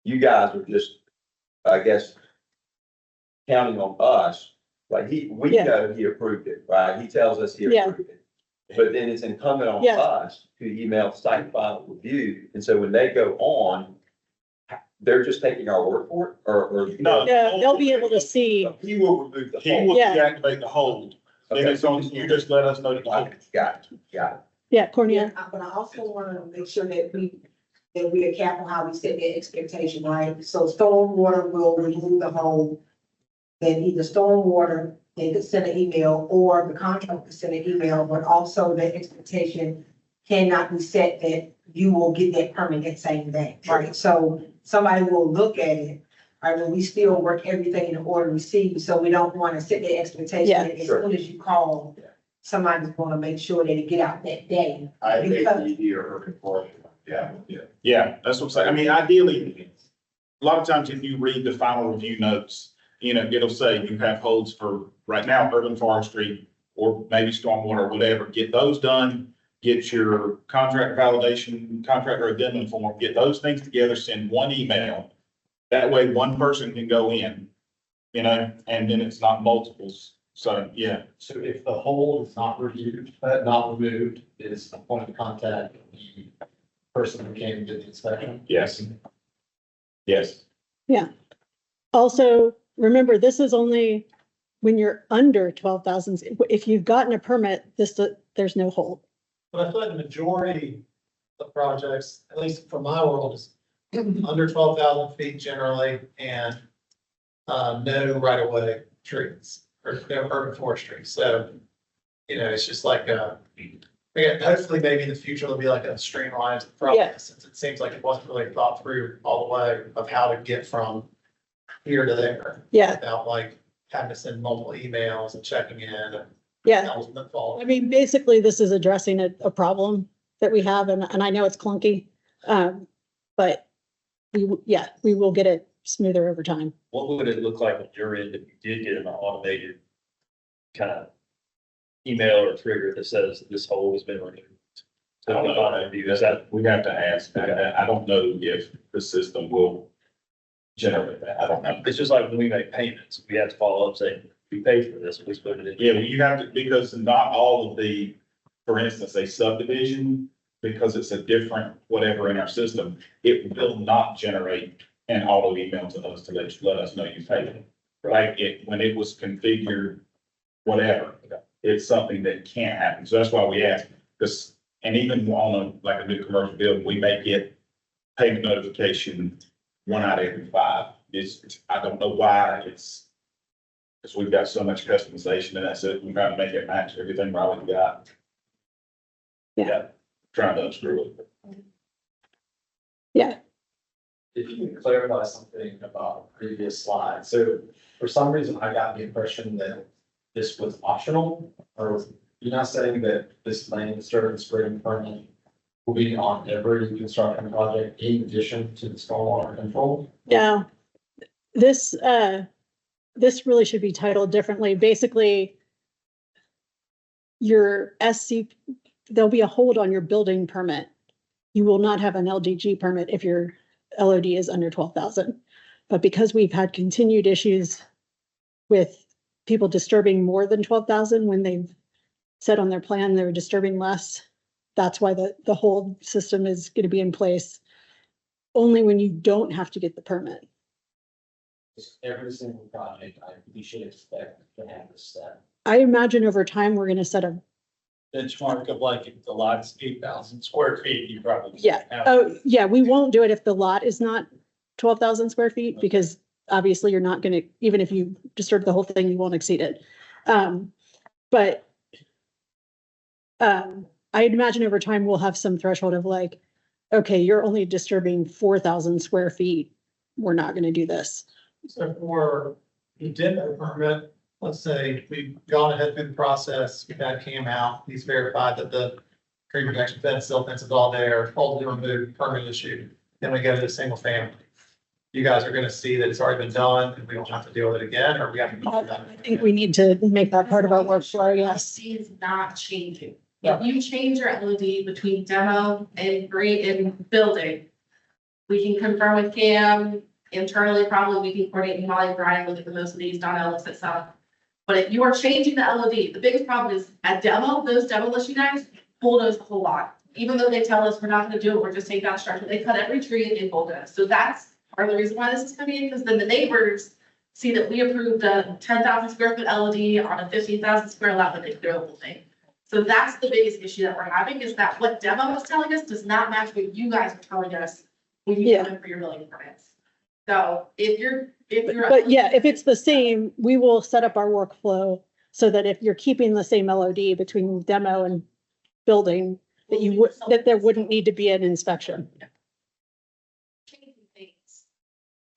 you guys are just, I guess, counting on us, like we Yeah. know he approved it, right? He tells us he Yeah. approved it. But then it's incumbent on Yeah. us to email site final review. And so when they go on, they're just taking our word for it or? No. Yeah, they'll be able to see. He will remove the He whole. will Yeah. deactivate the hold. Then it's on, you just let us know the hold. Got it. Yeah, Cornelia. But I also wanna make sure that we are careful how we set the expectation, right? So stormwater will remove the whole. Then either stormwater, they could send an email, or the contractor could send an email, but also the expectation cannot be set that you will get that permit that same day, right? So somebody will look at it, right, but we still work everything in order to receive, so we don't wanna set the expectation Yeah. that as Sure. soon as you call, somebody's gonna make sure that it get out that day. I think Because- you are looking for, yeah. Yeah, that's what I'm saying. I mean, ideally, a lot of times if you read the final review notes, it'll say you have holds for right now, urban forestry, or maybe stormwater, or whatever. Get those done, get your contract validation, contractor addendum form, get those things together, send one email. That way, one person can go in, and then it's not multiples. So, yeah. So if the hold is not reviewed, not removed, is the point of contact the person who came and did the inspection? Yes. Yes. Also, remember, this is only when you're under 12,000. If you've gotten a permit, there's no hold. But I feel like the majority of projects, at least from my world, is under 12,000 feet generally, and no right of way trees or no urban forestry. So, it's just like again, hopefully maybe in the future there'll be like a streamlined process, since it seems like it wasn't really thought through all the way of how to get from here to there. Yeah, Without like having to send multiple emails and checking in and yeah. that was the fault. I mean, basically, this is addressing a problem that we have, and I know it's clunky. But we will get it smoother over time. What would it look like on your end if you did get an automated kind of email or trigger that says this hole has been removed? I don't know. Is that, We have to ask. I don't know if the system will generate that. I don't know. it's just like when we make payments, we have to follow up saying, we paid for this, please put it in. Yeah, well, you have to, because not all of the, for instance, a subdivision, because it's a different whatever in our system, it will not generate an auto email to us to let us know you paid it. Like when it was configured, whatever, it's something that can't happen. So that's why we ask, because, and even on like a new commercial building, we may get payment notification 1 out of every 5. I don't know why because we've got so much customization and that's it. We're trying to make it match everything Raleigh got. Yeah. Trying to unscrew it. Yeah, If you can clarify something about the previous slide, so for some reason I got the impression that this was optional, or you're not saying that this land disturbance spring permit will be on every construction project in addition to the stormwater control? yeah. This really should be titled differently. Basically, your SC, there'll be a hold on your building permit. You will not have an LDG permit if your LOD is under 12,000. But because we've had continued issues with people disturbing more than 12,000 when they've said on their plan they're disturbing less, that's why the hold system is going to be in place only when you don't have to get the permit. Every single project, we should expect to have this step. I imagine over time, we're going to set a, Benchmark of like if the lot's 8,000 square feet, you probably. yeah. Oh, yeah, we won't do it if the lot is not 12,000 square feet, because obviously you're not going to, even if you disturb the whole thing, you won't exceed it. But I'd imagine over time, we'll have some threshold of like, okay, you're only disturbing 4,000 square feet. We're not gonna do this. So for the demo permit, let's say we've gone ahead through the process, we've had Cam out, he's verified that the tree protection fence, silt fence is all there, all removed, permit issued. Then we go to the single family. You guys are gonna see that it's already been done and we don't have to deal with it again, or we have to. go through that I think we need to make that part of our workflow, yes. LOD is not changing. If you change your LOD between demo and building, we can confirm with Cam internally, probably we can coordinate and Molly Brian, look at the most of these, Donna looks at some. But if you are changing the LOD, the biggest problem is at demo, those demolition guys bulldoze the whole lot. Even though they tell us we're not gonna do it, we're just taking down structure, they cut every tree and they bulldoze. So that's part of the reason why this is coming in, because then the neighbors see that we approved a 10,000 square foot LOD on a 15,000 square lot, but they throw the whole thing. So that's the biggest issue that we're having, is that what demo is telling us does not match what you guys are telling us when you come in for your building permits. So if you're. But yeah, if it's the same, we will set up our workflow so that if you're keeping the same LOD between demo and building, that you would, that there wouldn't need to be an inspection. Changing things,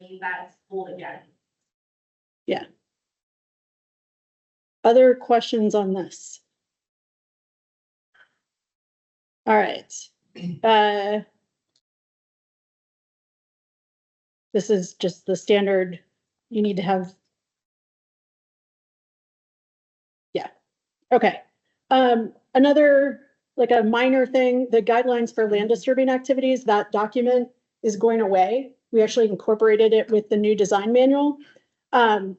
I mean, that's old again. Other questions on this? All right. This is just the standard, you need to have. Yeah, okay. Another, like a minor thing, the guidelines for land disturbing activities, that document is going away. We actually incorporated it with the new design manual. And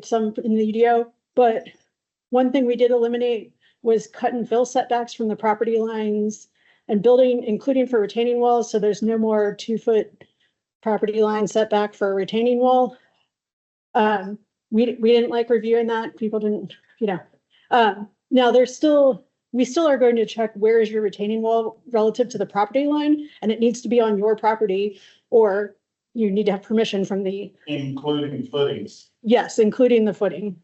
some in the UDO, but one thing we did eliminate was cut and fill setbacks from the property lines and building, including for retaining walls, so there's no more 2-foot property line setback for a retaining wall. We didn't like reviewing that, people didn't, now we still are going to check where is your retaining wall relative to the property line, and it needs to be on your property, or you need to have permission from the. Including footings. Yes, including the footing.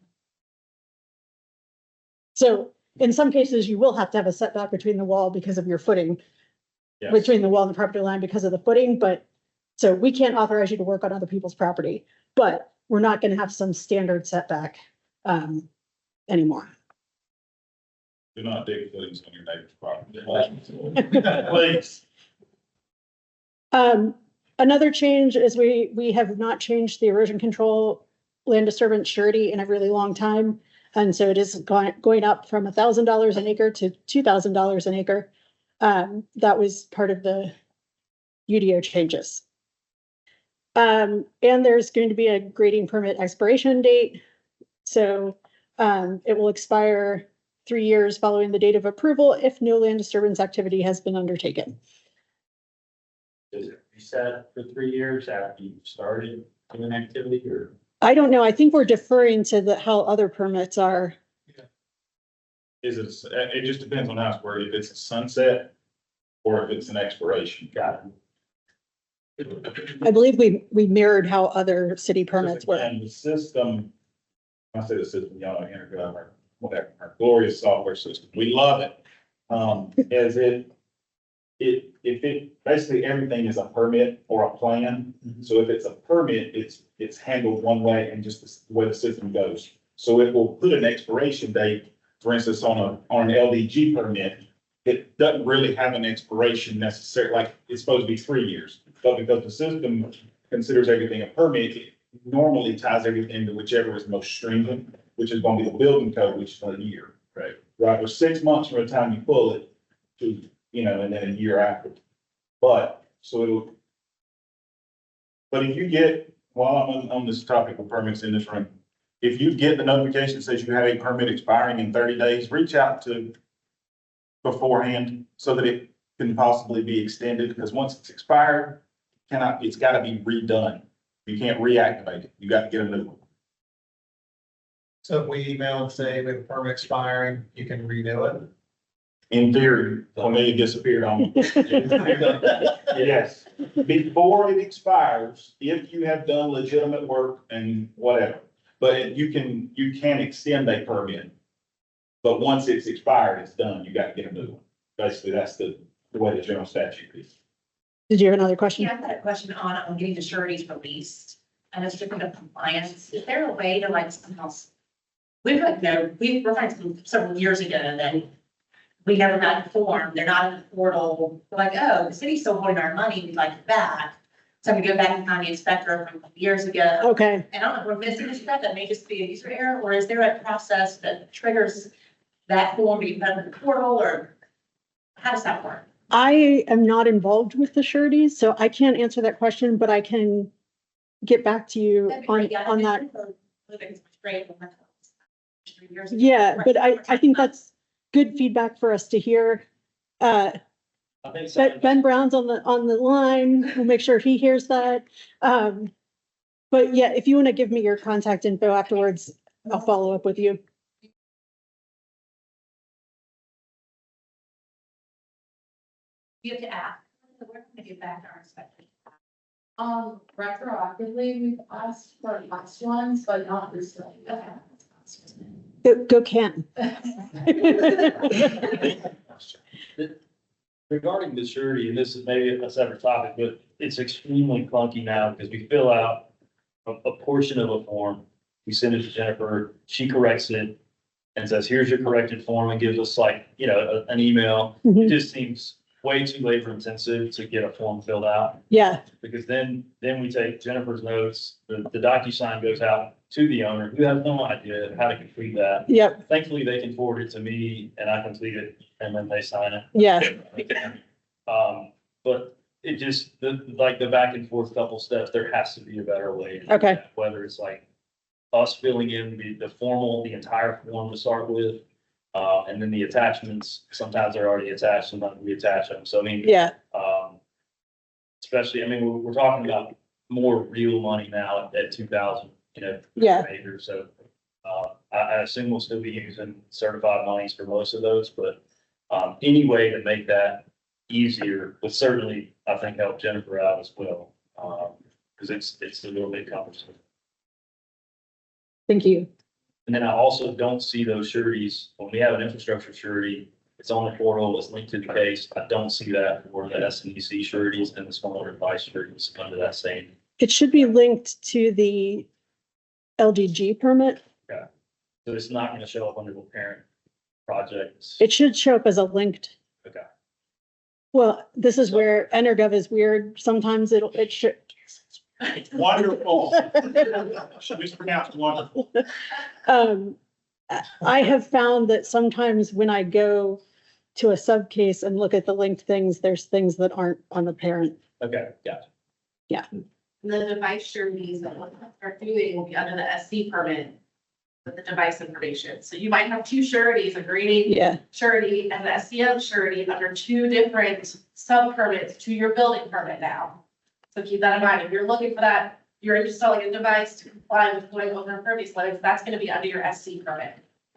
So in some cases, you will have to have a setback between the wall because of your footing, Yes. between the wall and the property line because of the footing, but so we can't authorize you to work on other people's property, but we're not gonna have some standard setback anymore. Do not dig footings on your neighbor's property. Please. Another change is we have not changed the erosion control land disturbance surety in a really long time. And so it is going up from $1,000 an acre to $2,000 an acre. That was part of the UDO changes. And there's going to be a grading permit expiration date. So it will expire 3 years following the date of approval if no land disturbance activity has been undertaken. Does it reset for 3 years after you started doing activity, or? I don't know. I think we're deferring to how other permits are. It just depends on how it's worded, if it's a sunset or if it's an expiration. Got I believe we mirrored how other city permits were. And the system, when I say the system, y'all know, Intergov, or whatever, our glorious software system, we love it. As basically everything is a permit or a plan. So if it's a permit, it's handled one way and just the way the system goes. So it will put an expiration date, for instance, on an LDG permit. It doesn't really have an expiration necessarily, like it's supposed to be 3 years. But because the system considers everything a permit, it normally ties everything to whichever is most stringent, which is going to be the building code, which is a year. Right. Right, or 6 months from the time you pull it to, and then a year after. But if you get, while I'm on this topic of permits in this room, if you get the notification that says you have a permit expiring in 30 days, reach out to beforehand so that it can possibly be extended, because once it's expired, it's got to be redone. You can't reactivate it. You got to get a new one. So if we email and say we have a permit expiring, you can renew it. In theory, it disappeared on. Yes, before it expires, if you have done legitimate work and whatever, but you can extend a permit. But once it's expired, it's done, you got to get a new one. Basically, that's the way the general statute is. Did you have another question? Yeah, I've got a question on getting the sureties released and a certificate of compliance. Is there a way to like somehow? We've like, we were finding several years ago that we never got informed. They're not in the portal. We're like, oh, the city's still holding our money. We'd like it back. So I'm gonna go back and find the inspector from years ago. Okay, And I don't know if we're missing a step. That may just be a user error, or is there a process that triggers that form to be put in the portal, or how does that work? I am not involved with the sureties, so I can't answer that question, but I can get back to you That'd be on, great. Yeah, on I that. think it's great. 3 years ago. Yeah, but I think that's good feedback for us to hear. I think so. Ben Brown's on the line. We'll make sure he hears that. But yeah, if you want to give me your contact info afterwards, I'll follow up with you. You have to ask, we're gonna get back to our inspector. Retroactively, we've asked for past ones, but not recently. Okay. Go Ken. Regarding the surety, and this is maybe a separate topic, but it's extremely clunky now because we fill out a portion of a form. We send it to Jennifer, she corrects it and says, here's your corrected form, and gives us like, you know, an email. It Mhm. just seems way too labor intensive to get a form filled out. Yeah, Because then we take Jennifer's notes, the DocuSign goes out to the owner who has no idea how to complete that. yep, Thankfully, they can forward it to me and I complete it and then they sign it. yeah, But it just, like the back and forth couple steps, there has to be a better way. to do Okay. that, Whether it's like us filling in the entire form to start with. And then the attachments, sometimes they're already attached, sometimes we attach them. So I mean, yeah, especially, I mean, we're talking about more real money now at 2,000, Yeah. acres. So, I assume we'll still be using certified monies for most of those, but, any way to make that easier would certainly, I think, help Jennifer out as well. Cause it's a little bit cumbersome. thank you. And then I also don't see those sureties, when we have an infrastructure surety, it's on the portal, it's linked to the case. I don't see that for the SNEC sureties and the stormwater advice sureties under that same. It should be linked to the LDG permit. So it's not gonna show up under the parent projects. It should show up as a linked. Okay. Well, this is where Energov is weird. Sometimes it should. Wonderful. Should be pronounced wonderful. I have found that sometimes when I go to a sub case and look at the linked things, there's things that aren't on the parent. Okay, gotcha. The device sureties that we'll start doing will be under the SC permit with the device information. So you might have two sureties, a grading Yeah, surety and the SCM surety under two different sub permits to your building permit now. So keep that in mind. If you're looking for that, you're installing a device to comply with going over impervious limits, that's gonna be under your SC permit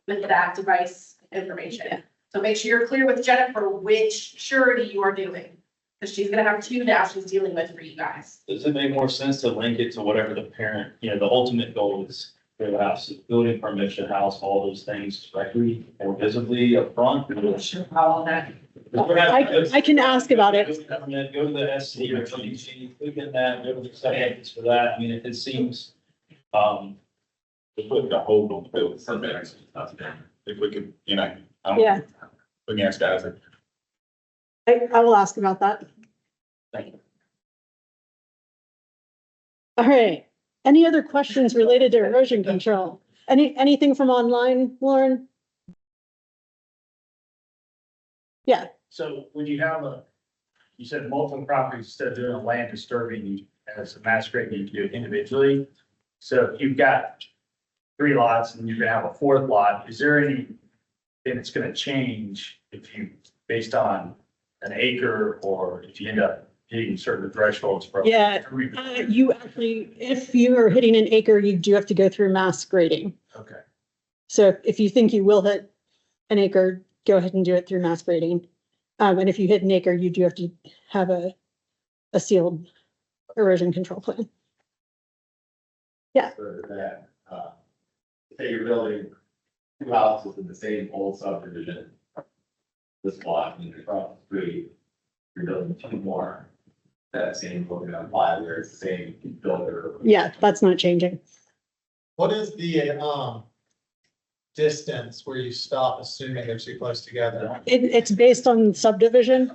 with that device information. So make sure you're clear with Jennifer which surety you are doing. Because she's gonna have two now she's dealing with for you guys. Does it make more sense to link it to whatever the parent, the ultimate goal is for the house, building permit should house all those things directly or visibly up front? Sure, how on that. I can ask about it. Go to the SC or LDG, click in that, go to the settings for that. I mean, it seems, Just put the hold on building permits. If we could, I don't. Yeah. We can ask guys. I will ask about that. Thank you. All right. Any other questions related to erosion control? Anything from online, Lauren? Yeah, So when you have you said multiple properties, instead of doing a land disturbing as a mass grade, you do it individually. So if you've got 3 lots and you're gonna have a 4th lot, is there anything that's gonna change if you, based on an acre, or if you end up hitting certain thresholds for? Yeah. You actually, if you are hitting an acre, you do have to go through mass grading. Okay. So if you think you will hit an acre, go ahead and do it through mass grading. And if you hit an acre, you do have to have a sealed erosion control plan. For that, say you're building 2 houses in the same old subdivision. This lot, and you're across the street, you're building 2 more. that same looking at apply where it's the same builder. Yeah, that's not changing. What is the, distance where you stop assuming they're too close together? It's based on subdivision.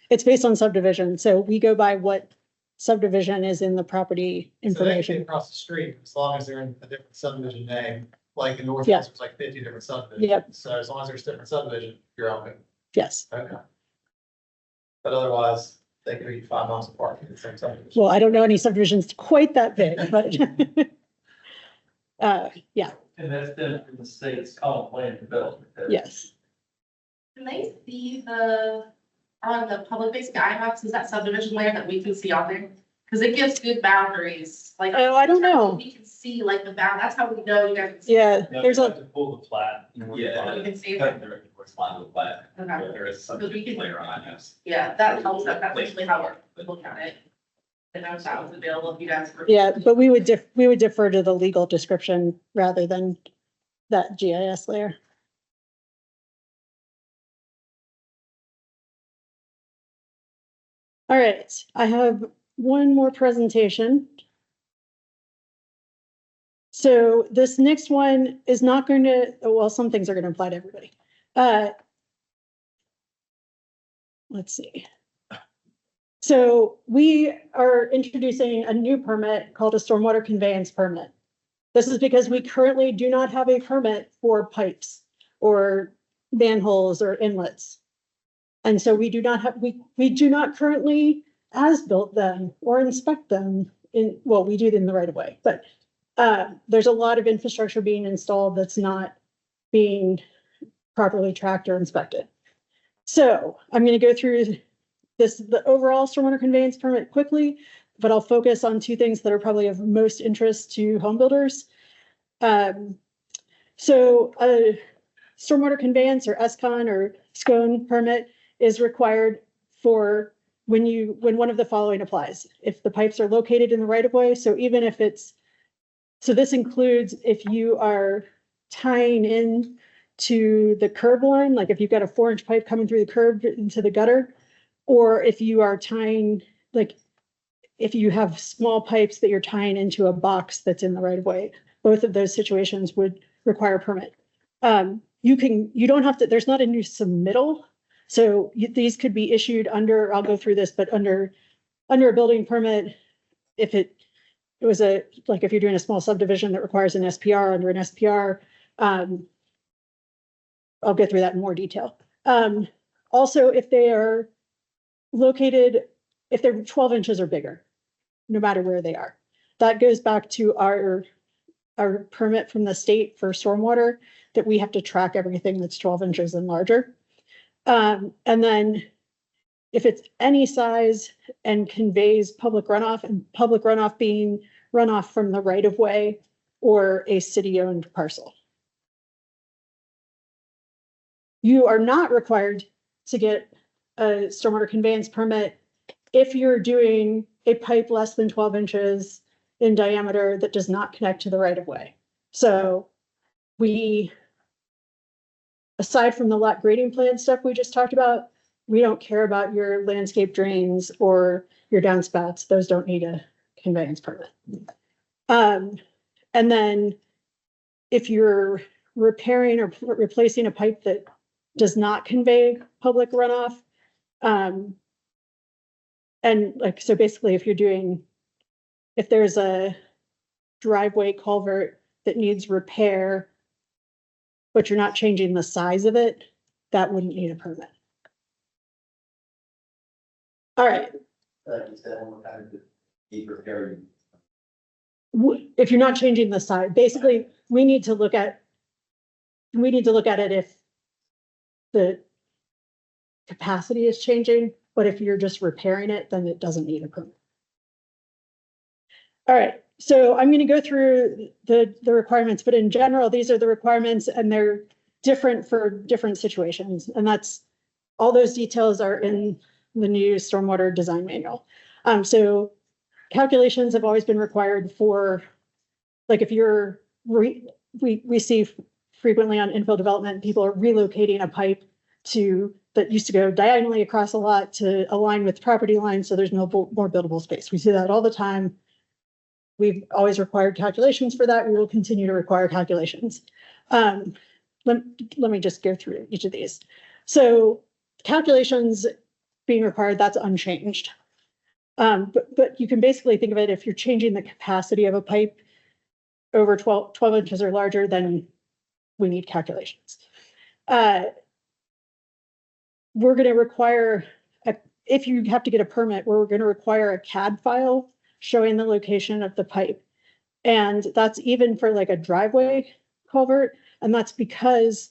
It's based on subdivision. So we go by what subdivision is in the property So they can be information. across the street, as long as they're in a different subdivision name, like in North, Yeah. there's like 50 different subdivisions. Yep. So as long as there's different subdivision, you're okay. Yes. Okay. But otherwise, they could be 5 miles apart in the same subdivision. Well, I don't know any subdivisions quite that big, but yeah, And that's done from the state's comp plan development. yes. Can they see on the public facing iMaps, is that subdivision layer that we can see on there? Because it gives good boundaries, like. Oh, I don't know. We can see like the that's how we know you guys. can see. Yeah, No, there's you have a, to pull the plat. Yeah. You can see Cut it. directly correspond with that. Okay. There is Because we something can- later on, yes. Yeah, that helps, that's usually how we're looking at it. And if that was available, if you guys were. yeah, but we would defer to the legal description rather than that GIS layer. All right, I have one more presentation. So this next one is not going to, well, some things are going to apply to everybody. Let's see. So we are introducing a new permit called a stormwater conveyance permit. This is because we currently do not have a permit for pipes or manholes or inlets. And so we do not have, we do not currently as-built them or inspect them in, well, we do them in the right of way, but there's a lot of infrastructure being installed that's not being properly tracked or inspected. So I'm going to go through the overall stormwater conveyance permit quickly, but I'll focus on two things that are probably of most interest to home builders. So a stormwater conveyance or SCON or SCON permit is required for when one of the following applies. If the pipes are located in the right of way, so even if it's, so this includes if you are tying in to the curb line, like if you've got a 4-inch pipe coming through the curb into the gutter, or if you are tying, like if you have small pipes that you're tying into a box that's in the right of way, both of those situations would require a permit. You don't have to, there's not a new submittal. So these could be issued under, I'll go through this, but under a building permit, if it was like if you're doing a small subdivision that requires an SPR under an SPR, I'll go through that in more detail. Also, if they are located, if they're 12 inches or bigger, no matter where they are, that goes back to our permit from the state for stormwater, that we have to track everything that's 12 inches and larger. And then if it's any size and conveys public runoff, and public runoff being runoff from the right of way or a city-owned parcel. You are not required to get a stormwater conveyance permit if you're doing a pipe less than 12 inches in diameter that does not connect to the right of way. So aside from the lot grading plan stuff we just talked about, we don't care about your landscape drains or your downspouts. Those don't need a conveyance permit. And then if you're repairing or replacing a pipe that does not convey public runoff, and like, so basically if there's a driveway culvert that needs repair, but you're not changing the size of it, that wouldn't need a permit. All right. If you're not changing the size, basically, we need to look at it if the capacity is changing, but if you're just repairing it, then it doesn't need a permit. All right, so I'm going to go through the requirements, but in general, these are the requirements and they're different for different situations. And that's, all those details are in the new stormwater design manual. So calculations have always been required for, like if we see frequently on infill development, people are relocating a pipe that used to go diagonally across a lot to align with property lines, so there's no more buildable space. We see that all the time. We've always required calculations for that. We will continue to require calculations. Let me just go through each of these. So calculations being required, that's unchanged. But you can basically think of it, if you're changing the capacity of a pipe over 12 inches or larger, then we need calculations. We're going to require, if you have to get a permit, we're going to require a CAD file showing the location of the pipe. And that's even for like a driveway culvert. And that's because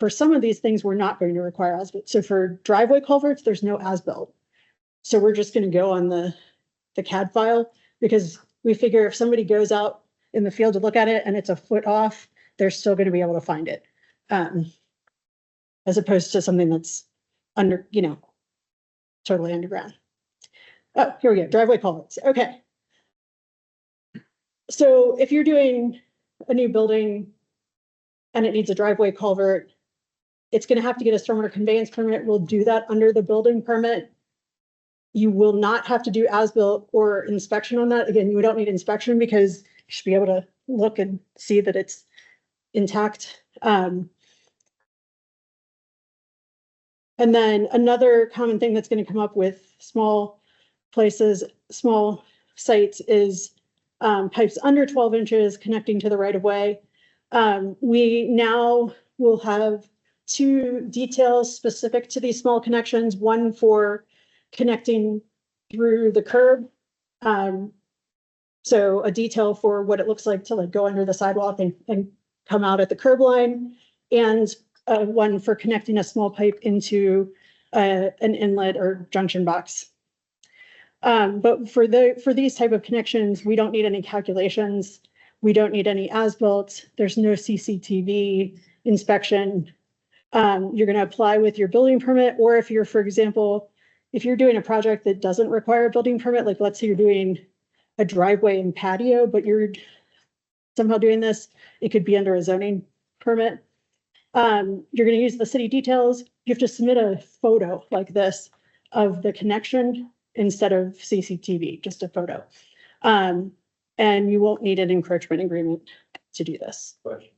for some of these things, we're not going to require as-built. So for driveway culverts, there's no as-built. So we're just going to go on the CAD file, because we figure if somebody goes out in the field to look at it and it's a foot off, they're still going to be able to find it. As opposed to something that's under, totally underground. Oh, here we go, driveway culverts, okay. So if you're doing a new building and it needs a driveway culvert, it's gonna have to get a stormwater conveyance permit. We'll do that under the building permit. You will not have to do as-built or inspection on that. Again, you don't need inspection because you should be able to look and see that it's intact. And then another common thing that's going to come up with small places, small sites is pipes under 12 inches connecting to the right of way. We now will have 2 details specific to these small connections, one for connecting through the curb. So a detail for what it looks like to like go under the sidewalk and come out at the curb line, and one for connecting a small pipe into an inlet or junction box. But for these type of connections, we don't need any calculations. We don't need any as-built. There's no CCTV inspection. You're going to apply with your building permit, or if you're, for example, if you're doing a project that doesn't require a building permit, like let's say you're doing a driveway and patio, but you're somehow doing this, it could be under a zoning permit. You're going to use the city details. You have to submit a photo like this of the connection instead of CCTV, just a photo. And you won't need an encroachment agreement to do this. Question.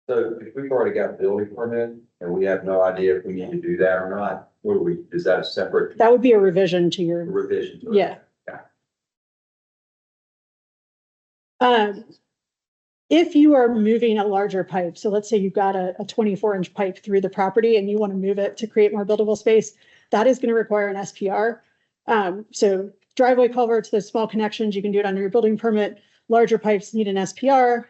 So if we've already got a building permit and we have no idea if we need to do that or not, what do we, is that a separate That would be a revision to your, revision? to it? yeah. Yeah. If you are moving a larger pipe, so let's say you've got a 24-inch pipe through the property and you want to move it to create more buildable space, that is going to require an SPR. So driveway culverts, those small connections, you can do it under your building permit. Larger pipes need an SPR.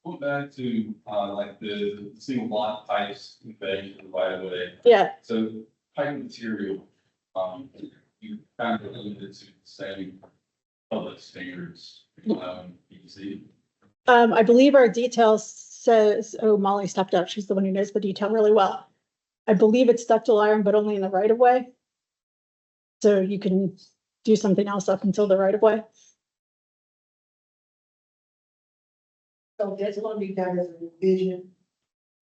Going back to, like the single block pipes, embedded in the right of way. Yeah. So pipe material, you kind of alluded to the same public standards, PVC. I believe our detail says, oh, Molly stepped up. She's the one who knows the detail really well. I believe it's ductile iron, but only in the right of way. So you can do something else up until the right of way. So that's gonna be done as a revision.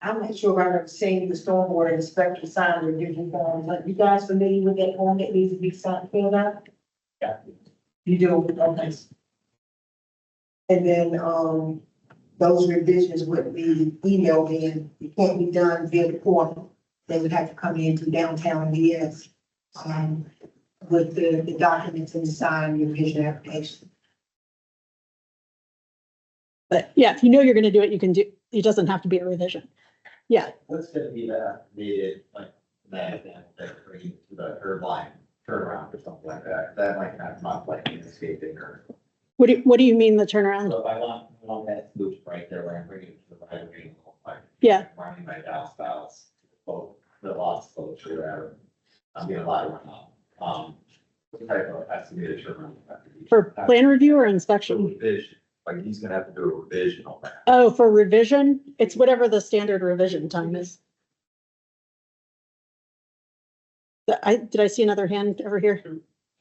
I'm not sure if I've ever seen the stormwater inspector sign the revision form, but you guys familiar with that form that needs to be signed, filled out? Yeah. You do, okay. And then, those revisions would be emailed in, it can't be done via the portal. They would have to come into downtown DS, with the documents and sign revision application. But yeah, if you know you're going to do it, you can do, it doesn't have to be a revision. Yeah. What's gonna be that needed, like, that bring to the curb line turnaround or something like that? That might not conflict in escaping or. What do you mean the turnaround? So if I want that loop right there, where I'm bringing it to the right of way, like. Yeah. Running my downspouts, both the lots close or whatever. I'm getting a lot of runoff. What type of estimated turnaround? For plan review or inspection? Revision, like he's gonna have to do a revision on that. Oh, for revision, it's whatever the standard revision time is. Did I see another hand over here?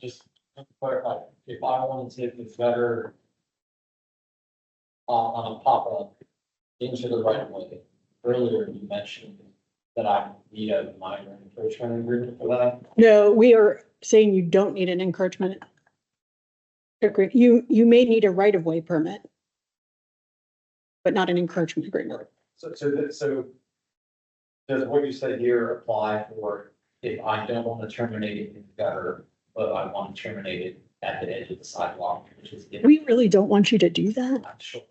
Just to clarify, if I wanted to, it's better on a pop-up into the right of way. Earlier, you mentioned that I need a minor encroachment agreement for that. No, we are saying you don't need an encouragement. You may need a right-of-way permit, but not an encouragement agreement. So does what you said here apply for if I don't want to terminate it in the gutter, but I want to terminate it at the edge of the sidewalk, which is. We really don't want you to do that, I'm sure.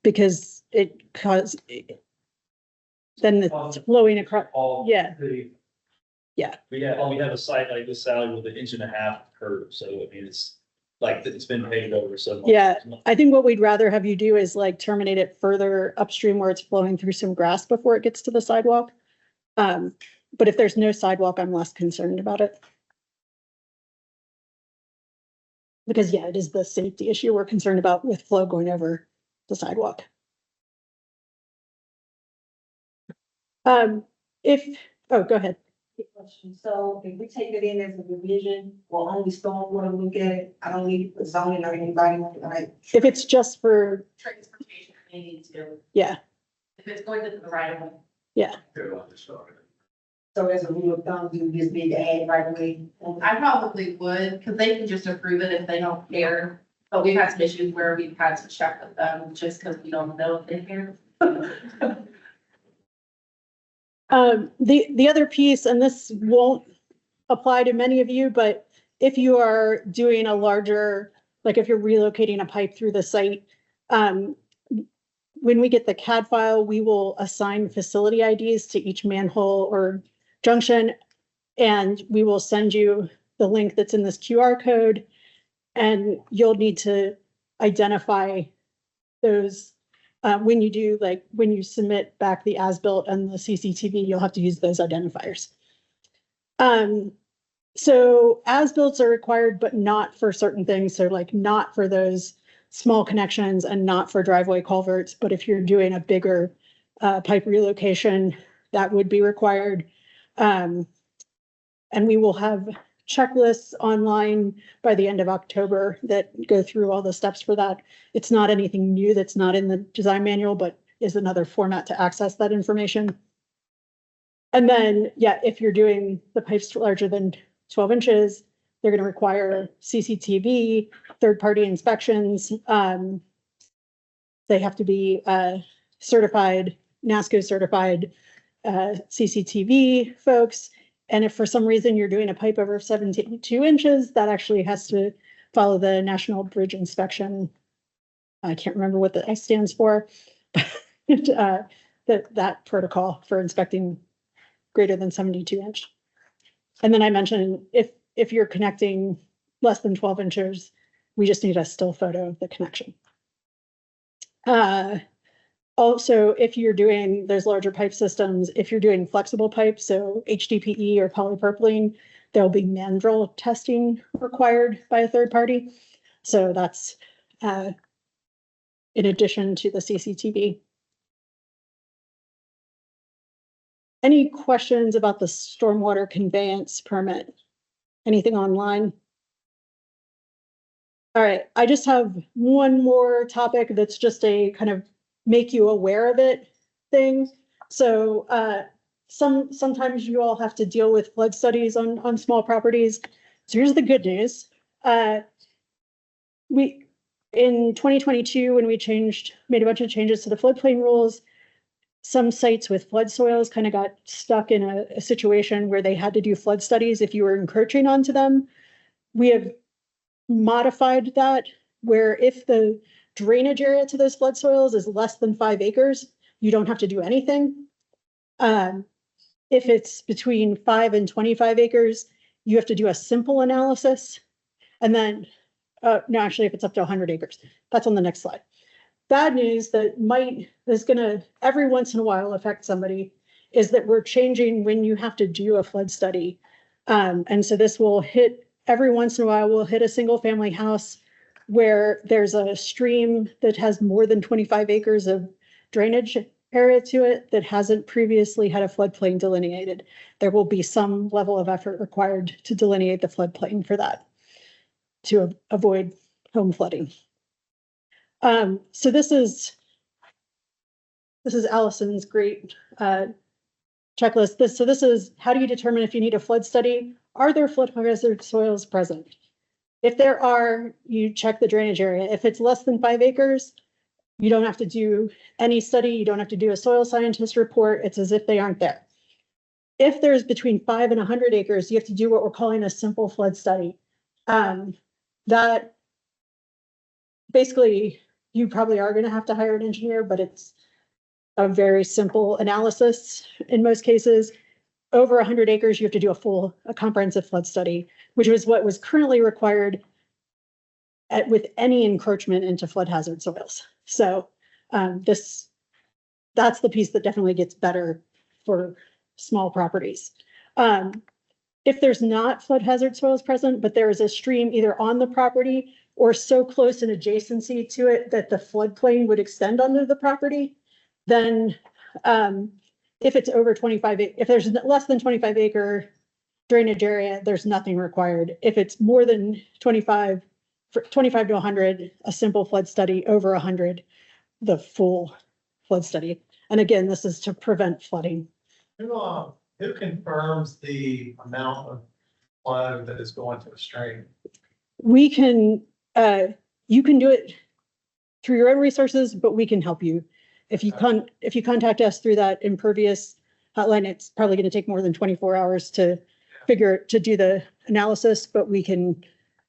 because it then it's flowing across, All yeah. the We have a site like this, Sally, with an 1.5 inch curve, so I mean, it's like, it's been paved over so much. Yeah. I think what we'd rather have you do is like terminate it further upstream where it's flowing through some grass before it gets to the sidewalk. But if there's no sidewalk, I'm less concerned about it. Because yeah, it is the safety issue we're concerned about with flow going over the sidewalk. Oh, go ahead. Question. So if we take it in as a revision, or only stormwater look at it, I don't need zoning or anybody, like, If it's just for, Transportation, they need to, yeah, if it's going to the right of way. yeah. so as a rule of thumb, you just need to add right away. I probably would, because they can just approve it if they don't care. But we've had some issues where we've had to check with them just because we don't know if they care. The other piece, and this won't apply to many of you, but if you are doing a larger, like if you're relocating a pipe through the site, when we get the CAD file, we will assign facility IDs to each manhole or junction, and we will send you the link that's in this QR code, and you'll need to identify those. When you do, like, when you submit back the as-built and the CCTV, you'll have to use those identifiers. So as-builts are required, but not for certain things. So like not for those small connections and not for driveway culverts. But if you're doing a bigger pipe relocation, that would be required. And we will have checklists online by the end of October that go through all the steps for that. It's not anything new that's not in the design manual, but is another format to access that information. And then, yeah, if you're doing the pipes larger than 12 inches, they're going to require CCTV, third-party inspections. They have to be certified, NASCO certified CCTV folks. And if for some reason you're doing a pipe over 72 inches, that actually has to follow the National Bridge Inspection. I can't remember what the S stands for. That protocol for inspecting greater than 72 inch. And then I mentioned if you're connecting less than 12 inches, we just need a still photo of the connection. Also, if you're doing those larger pipe systems, if you're doing flexible pipes, so HDPE or polypropylene, there'll be mandrel testing required by a third party. So that's in addition to the CCTV. Any questions about the stormwater conveyance permit? Anything online? All right, I just have one more topic that's just a kind of make you aware of it thing. So sometimes you all have to deal with flood studies on small properties. So here's the good news. We in 2022, when we made a bunch of changes to the floodplain rules, some sites with flood soils kind of got stuck in a situation where they had to do flood studies if you were encroaching onto them. We have modified that where if the drainage area to those flood soils is less than 5 acres, you don't have to do anything. If it's between 5 and 25 acres, you have to do a simple analysis. And then, no, actually, if it's up to 100 acres, that's on the next slide. Bad news is gonna every once in a while affect somebody is that we're changing when you have to do a flood study. And so this will hit every once in a while, we'll hit a single family house where there's a stream that has more than 25 acres of drainage area to it that hasn't previously had a floodplain delineated. There will be some level of effort required to delineate the floodplain for that to avoid home flooding. So this is Allison's great checklist. This is, how do you determine if you need a flood study? Are there flood hazard soils present? If there are, you check the drainage area. If it's less than 5 acres, you don't have to do any study. You don't have to do a soil scientist report. It's as if they aren't there. If there's between 5 and 100 acres, you have to do what we're calling a simple flood study. That basically, you probably are going to have to hire an engineer, but it's a very simple analysis in most cases. Over 100 acres, you have to do a comprehensive flood study, which was what was currently required with any encroachment into flood hazard soils. So that's the piece that definitely gets better for small properties. If there's not flood hazard soils present, but there is a stream either on the property or so close in adjacency to it that the floodplain would extend onto the property, then if it's over 25, if there's less than 25 acre drainage area, there's nothing required. If it's more than 25 to 100, a simple flood study. Over 100, the full flood study. And again, this is to prevent flooding. Who confirms the amount of flow that is going to a stream? We can, you can do it through your own resources, but we can help you. If you contact us through that impervious hotline, it's probably going to take more than 24 hours to do the analysis, but we can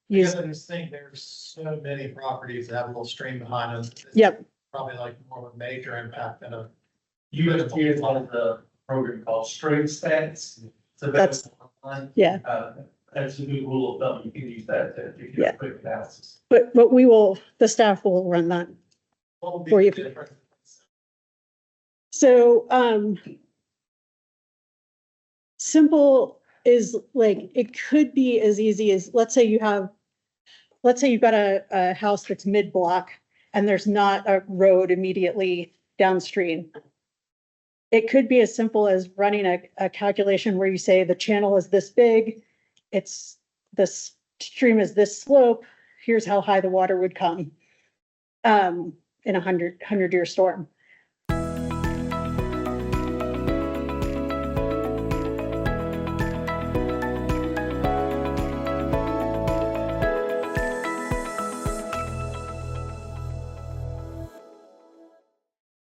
use. I just think there's so many properties that have a little stream behind them. It's Yep. Probably like more of a major impact than a. USG is on the program called Stream Stats. It's That's- available online. Yeah. That's a good rule of thumb. You can use that to do Yeah. your quick analysis. But the staff will run that. What would be For you. the difference? So, simple is like, it could be as easy as, let's say you've got a house that's mid-block and there's not a road immediately downstream. It could be as simple as running a calculation where you say the channel is this big, this stream is this slope, here's how high the water would come in a 100-year storm.